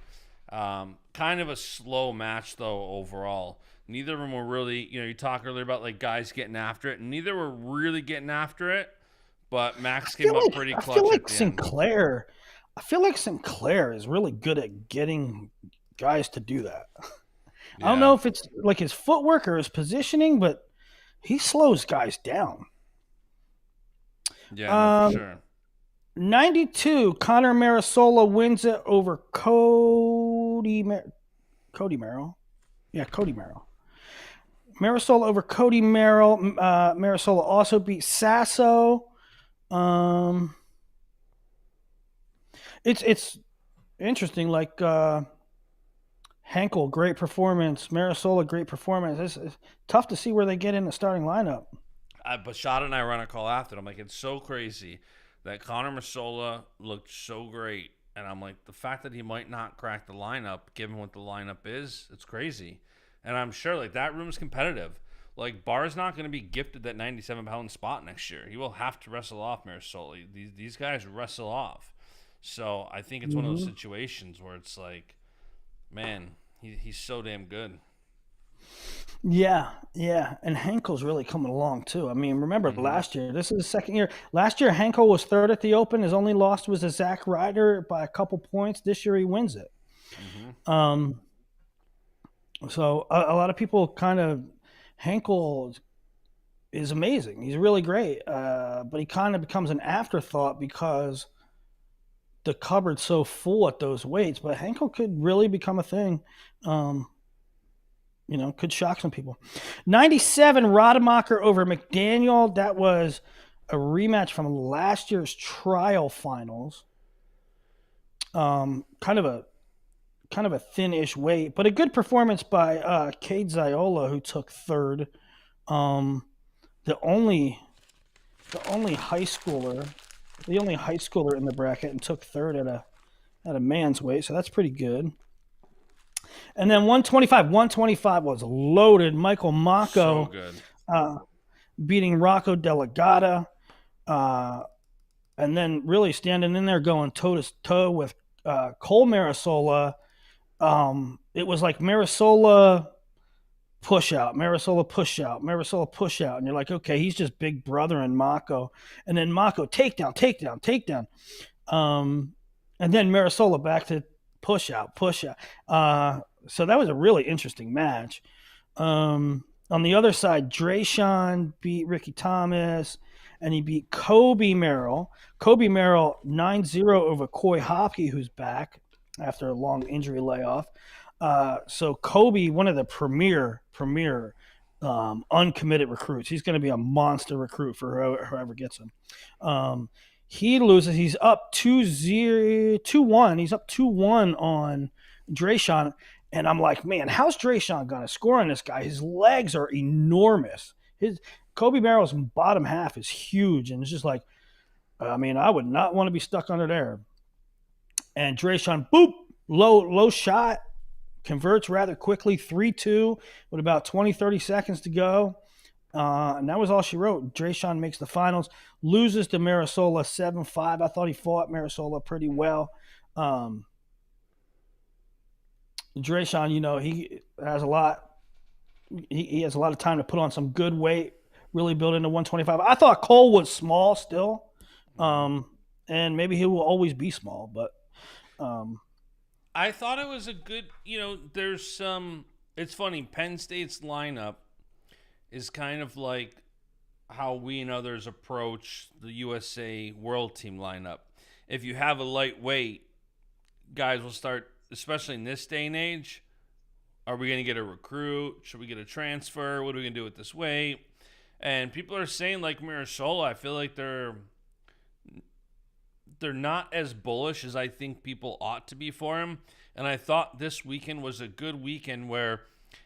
Kind of a slow match, though, overall. Neither of them were really, you talked earlier about like guys getting after it. Neither were really getting after it, but Max came up pretty clutch at the end. I feel like Sinclair is really good at getting guys to do that. I don't know if it's like his footwork or his positioning, but he slows guys down. Yeah, no, for sure. 92, Conor Marasola wins it over Cody Merrill. Yeah, Cody Merrill. Marasola over Cody Merrill. Marasola also beat Sasso. It's interesting. Like Henkel, great performance. Marasola, great performance. It's tough to see where they get in the starting lineup. Bashad and I ran a call after. I'm like, it's so crazy that Conor Marasola looked so great. And I'm like, the fact that he might not crack the lineup, given what the lineup is, it's crazy. And I'm sure like that room's competitive. Like Barr's not going to be gifted that 97-pound spot next year. He will have to wrestle off Marasola. These guys wrestle off. So I think it's one of those situations where it's like, man, he's so damn good. Yeah. And Henkel's really coming along too. I mean, remember last year, this is his second year. Last year, Henkel was third at the Open. His only loss was to Zach Ryder by a couple points. This year, he wins it. So a lot of people kind of, Henkel is amazing. He's really great. But he kind of becomes an afterthought because the cupboard's so full at those weights. But Henkel could really become a thing. Could shock some people. 97, Rademacher over McDaniel. That was a rematch from last year's trial finals. Kind of a thin-ish weight, but a good performance by Cade Ziola, who took third. The only high schooler in the bracket, and took third at a man's weight, so that's pretty good. And then 125 was loaded. Michael Mako beating Rocco Delgado, and then really standing in there going toe-to-toe with Cole Marasola. It was like Marasola push out, Marasola push out, Marasola push out. And you're like, okay, he's just big brother and Mako. And then Mako takedown. And then Marasola back to push out. So that was a really interesting match. On the other side, Drayshawn beat Ricky Thomas, and he beat Kobe Merrill. Kobe Merrill 9-0 over Coy Hopke, who's back after a long injury layoff. So Kobe, one of the premier uncommitted recruits. He's going to be a monster recruit for whoever gets him. He loses. He's up 2-1. He's up 2-1 on Drayshawn. And I'm like, man, how's Drayshawn going to score on this guy? His legs are enormous. Kobe Merrill's bottom half is huge. And it's just like, I mean, I would not want to be stuck under there. And Drayshawn, boop, low shot, converts rather quickly, 3-2 with about 20, 30 seconds to go. And that was all she wrote. Drayshawn makes the finals, loses to Marasola 7-5. I thought he fought Marasola pretty well. Drayshawn, he has a lot. He has a lot of time to put on some good weight, really build into 125. I thought Cole was small still, and maybe he will always be small. But I thought it was a good. There's some. It's funny. Penn State's lineup is kind of like how we and others approach the USA World Team lineup. If you have a lightweight, guys will start. Especially in this day and age, are we going to get a recruit? Should we get a transfer? What are we going to do with this weight? And people are saying, like Mirasola, I feel like they're not as bullish as I think people ought to be for him. And I thought this weekend was a good weekend where,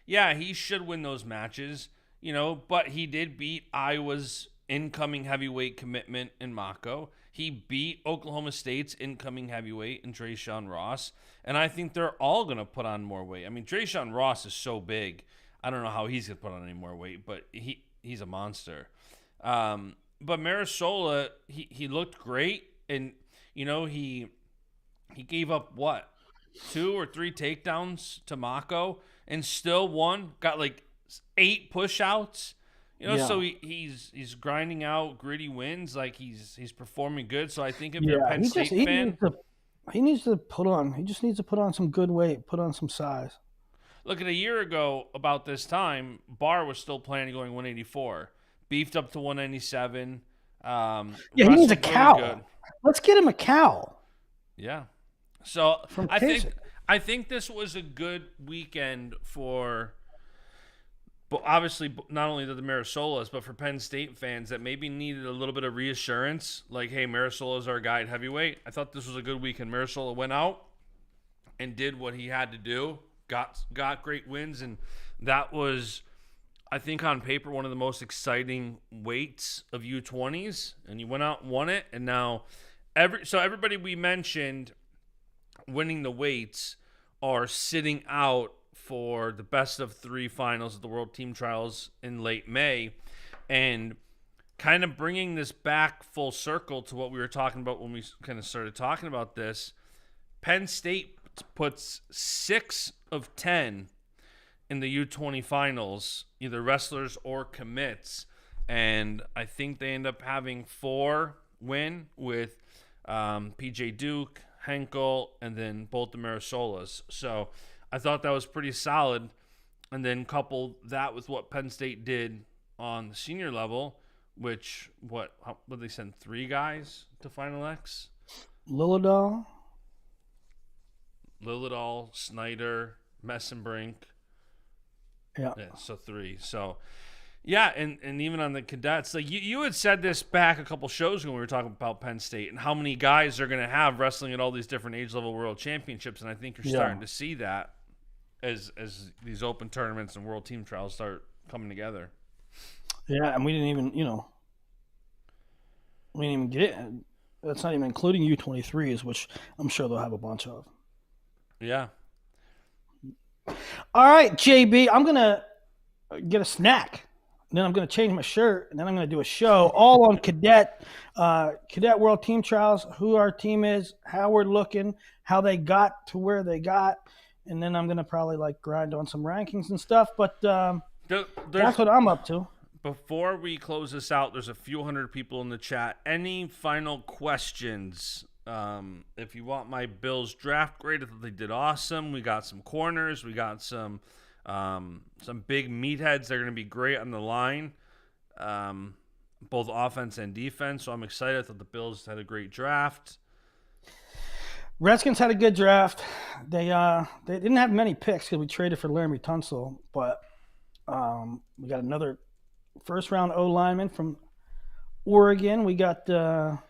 yeah, he should win those matches. but he did beat Iowa's incoming heavyweight commitment in Mako. He beat Oklahoma State's incoming heavyweight in Drayshawn Ross. And I think they're all going to put on more weight. I mean, Drayshawn Ross is so big. I don't know how he's going to put on any more weight, but he's a monster. But Marisola, he looked great. And, he gave up, 2 or 3 takedowns to Mako and still won. Got like 8 push-outs. So he's grinding out gritty wins. Like he's performing good. So I think if you're a Penn State fan, he needs to put on some good weight, put on some size. Look, at a year ago about this time, Barr was still planning going 184, beefed up to 197. He needs a cow. Really, let's get him a cow. Yeah. So I think this was a good weekend for. But obviously, not only the Marisolas, but for Penn State fans that maybe needed a little bit of reassurance, like, hey, Marisola's our guy at heavyweight. I thought this was a good weekend. Marisola went out and did what he had to do, got great wins, and that was, I think, on paper, one of the most exciting weights of U20s. And he went out and won it, and now everybody we mentioned winning the weights are sitting out for the best of 3 finals of the World Team Trials in late May, and kind of bringing this back full circle to what we were talking about when we kind of started talking about this. Penn State puts 6 of 10 in the U20 finals, either wrestlers or commits, and I think they end up having 4 win with PJ Duke, Henkel, and then both the Marisolas. So I thought that was pretty solid. And then couple that with what Penn State did on the senior level, which, what did they send 3 guys to Final X? Lillidahl, Snyder, Messenbrink. Yeah, so 3. So, yeah, and even on the cadets, like you had said this back a couple shows when we were talking about Penn State and how many guys they're going to have wrestling at all these different age-level world championships, and I think you're starting to see that as these open tournaments and world team trials start coming together. Yeah, and we didn't even get it. That's not even including U23s, which I'm sure they'll have a bunch of. Yeah. All right, JB, I'm going to get a snack. And then I'm going to change my shirt, and then I'm going to do a show all on cadet world team trials, who our team is, how we're looking, how they got to where they got. And then I'm going to probably grind on some rankings and stuff. But that's what I'm up to. Before we close this out, there's a few hundred people in the chat. Any final questions? If you want my Bills draft grade, I thought they did awesome. We got some corners. We got some big meatheads. They're going to be great on the line, both offense and defense. So I'm excited. I thought the Bills had a great draft. Redskins had a good draft. They didn't have many picks because we traded for Laramie Tunsil, but we got another first-round O-lineman from Oregon. We got a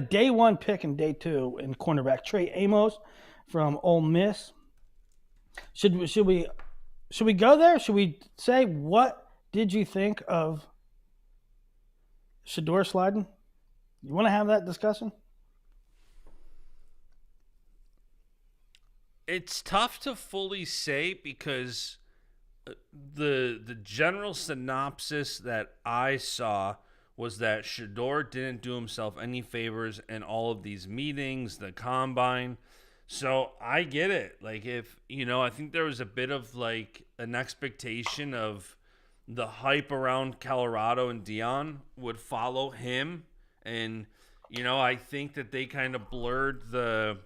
day 1 pick and day 2 in cornerback Trey Amos from Ole Miss. Should we go there? Should we say, what did you think of Shedeur Slidin? You want to have that discussion? It's tough to fully say because the general synopsis that I saw was that Shedeur didn't do himself any favors in all of these meetings, the combine. So I get it. I think there was a bit of an expectation of the hype around Colorado and Dion would follow him. And, I think that they kind of blurred the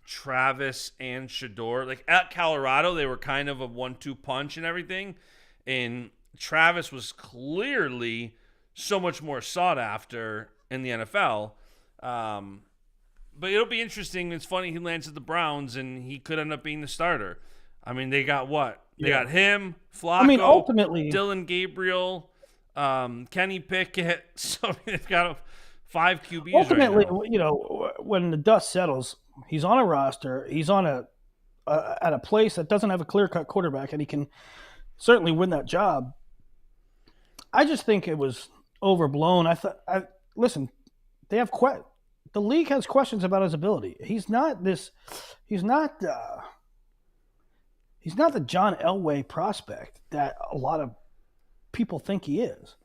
Travis and Shedeur. At Colorado, they were kind of a 1-2 punch and everything. And Travis was clearly so much more sought after in the NFL. But it'll be interesting. It's funny he lands at the Browns, and he could end up being the starter. I mean, they got what? They got him, Flacco, ultimately, Dylan Gabriel, Kenny Pickett. So they've got 5 QBs ultimately, right now. when the dust settles, he's on a roster. He's on a at a place that doesn't have a clear-cut quarterback, and he can certainly win that job. I just think it was overblown. Listen, they have the league has questions about his ability. He's not the John Elway prospect that a lot of people think he is.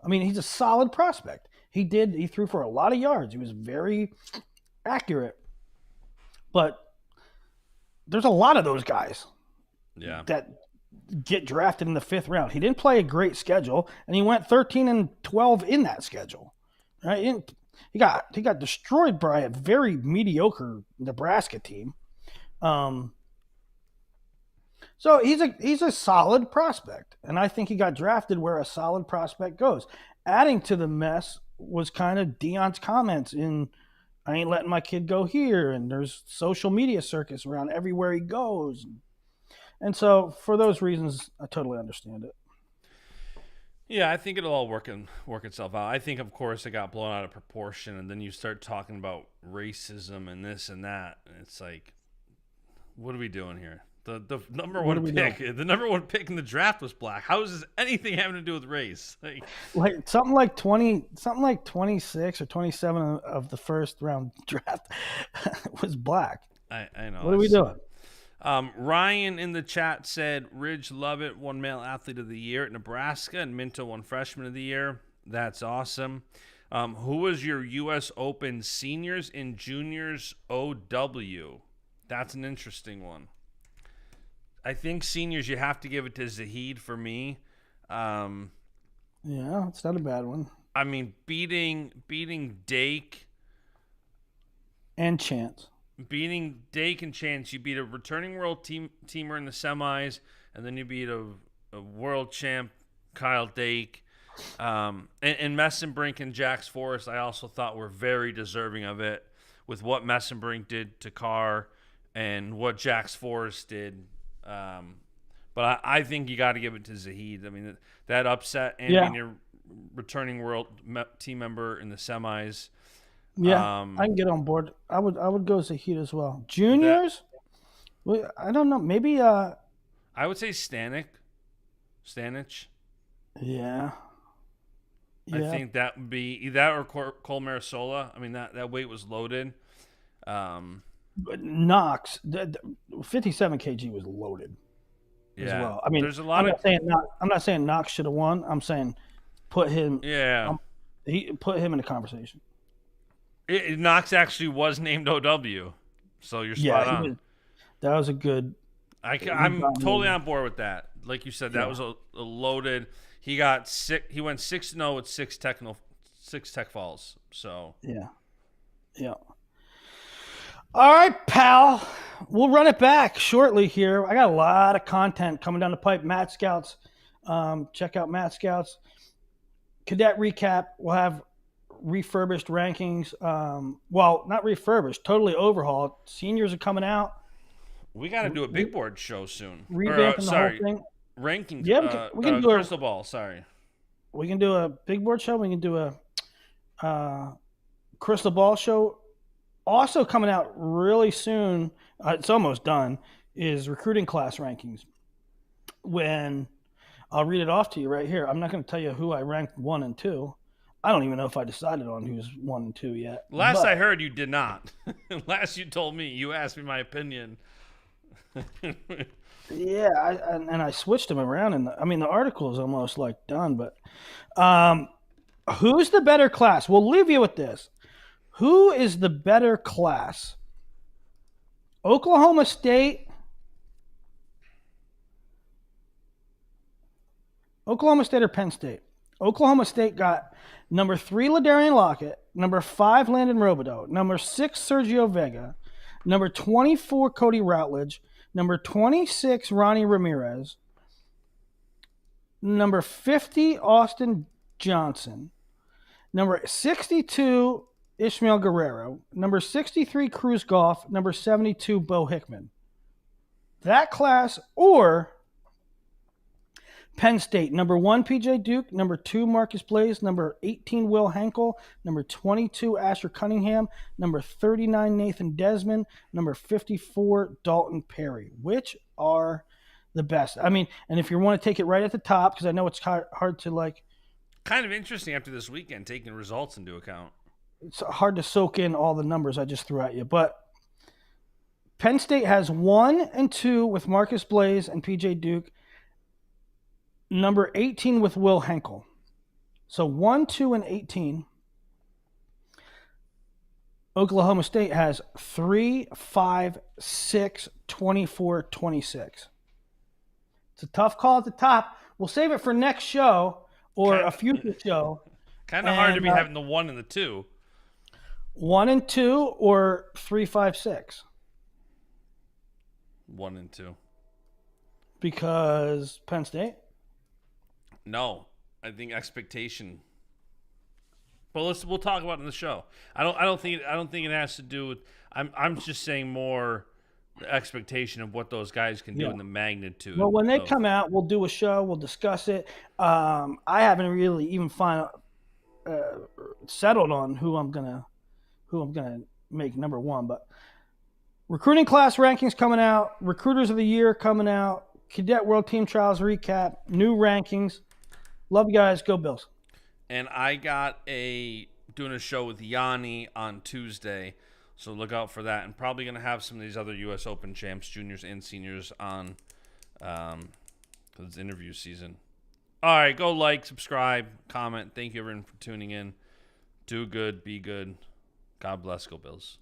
I mean, he's a solid prospect. He threw for a lot of yards. He was very accurate. But there's a lot of those guys that get drafted in the 5th round. He didn't play a great schedule, and he went 13-12 in that schedule. Right? He got destroyed by a very mediocre Nebraska team. So he's a solid prospect, and I think he got drafted where a solid prospect goes. Adding to the mess was kind of Deion's comments in, I ain't letting my kid go here, and there's social media circus around everywhere he goes. And so for those reasons, I totally understand it. Yeah, I think it'll all work itself out. I think, of course, it got blown out of proportion, and then you start talking about racism and this and that, and it's like, what are we doing here? The number one pick in the draft was black. How is this anything having to do with race? Like something like 26 or 27 of the first round draft was black. I know. What are we doing? Ryan in the chat said Ridge Lovett won Male Athlete of the Year at Nebraska, and Minto won Freshman of the Year. That's awesome. Who was your U.S. Open seniors and juniors OW? That's an interesting one. I think seniors, you have to give it to Zahid for me. Yeah, it's not a bad one. I mean, beating Dake and Chance. Beating Dake and Chance, you beat a returning world teamer in the semis, and then you beat a world champ, Kyle Dake. And Messenbrink and Jax Forrest, I also thought were very deserving of it with what Messenbrink did to Carr and what Jax Forrest did. But I think you got to give it to Zahid. I mean, that upset and being your returning world team member in the semis. Yeah, I can get on board. I would go Zahid as well. Juniors? I don't know. Maybe I would say Stanich. Yeah. I think that would be that or Cole Marisola. I mean, that weight was loaded. But Knox, 57 kg was loaded as well. I mean, there's a lot I'm not saying Knox should have won. I'm saying put him. Yeah. He put him in the conversation. Knox actually was named OW, so you're spot on. That was a good. I'm totally on board with that. Like you said, that was a loaded. He got sick. He went 6-0 with six tech falls. So yeah. All right, pal. We'll run it back shortly here. I got a lot of content coming down the pipe. Matt Scouts. Check out Matt Scouts. Cadet recap. We'll have refurbished rankings. Well, not refurbished, totally overhauled. Seniors are coming out. We got to do a big board show soon. Revamping the whole thing. Rankings. Yeah, we can do crystal ball. Sorry. We can do a big board show. We can do a crystal ball show. Also coming out really soon, it's almost done, is recruiting class rankings. When I'll read it off to you right here. I'm not going to tell you who I ranked 1 and 2. I don't even know if I decided on who's 1 and 2 yet. Last I heard, you did not. Last you told me, you asked me my opinion. Yeah, I switched them around. The article is almost like done. But who's the better class? We'll leave you with this. Who is the better class? Oklahoma State. Oklahoma State or Penn State? Oklahoma State got number 3 Ladarian Lockett, number 5 Landon Robideau, number 6 Sergio Vega, number 24 Cody Routledge, number 26 Ronnie Ramirez, number 50 Austin Johnson, number 62 Ishmael Guerrero, number 63 Cruz Goff, number 72 Bo Hickman. That class or Penn State, number 1, PJ Duke, number 2, Marcus Blaze, number 18, Will Henkel, number 22, Asher Cunningham, number 39, Nathan Desmond, number 54, Dalton Perry. Which are the best? I mean, and if you want to take it right at the top, because I know it's hard to like. Kind of interesting after this weekend, taking results into account. It's hard to soak in all the numbers I just threw at you, but Penn State has 1 and 2 with Marcus Blaze and PJ Duke. Number 18 with Will Henkel. So 1, 2, and 18. Oklahoma State has 3, 5, 6, 24, 26. It's a tough call at the top. We'll save it for next show or a future show. Kind of hard to be having the 1 and the 2. 1 and 2 or 3, 5, 6. 1 and 2. Because Penn State? No, I think expectation. But we'll talk about it in the show. I don't think it has to do with. I'm just saying more the expectation of what those guys can do and the magnitude. Well, when they come out, we'll do a show. We'll discuss it. I haven't really even settled on who I'm gonna make number 1, but recruiting class rankings coming out, recruiters of the year coming out, Cadet World Team Trials recap, new rankings. Love you guys. Go Bills. And I got doing a show with Yanni on Tuesday, so look out for that. And probably going to have some of these other U.S. Open champs, juniors and seniors, on because it's interview season. All right, go like, subscribe, comment. Thank you everyone for tuning in. Do good, be good. God bless. Go Bills.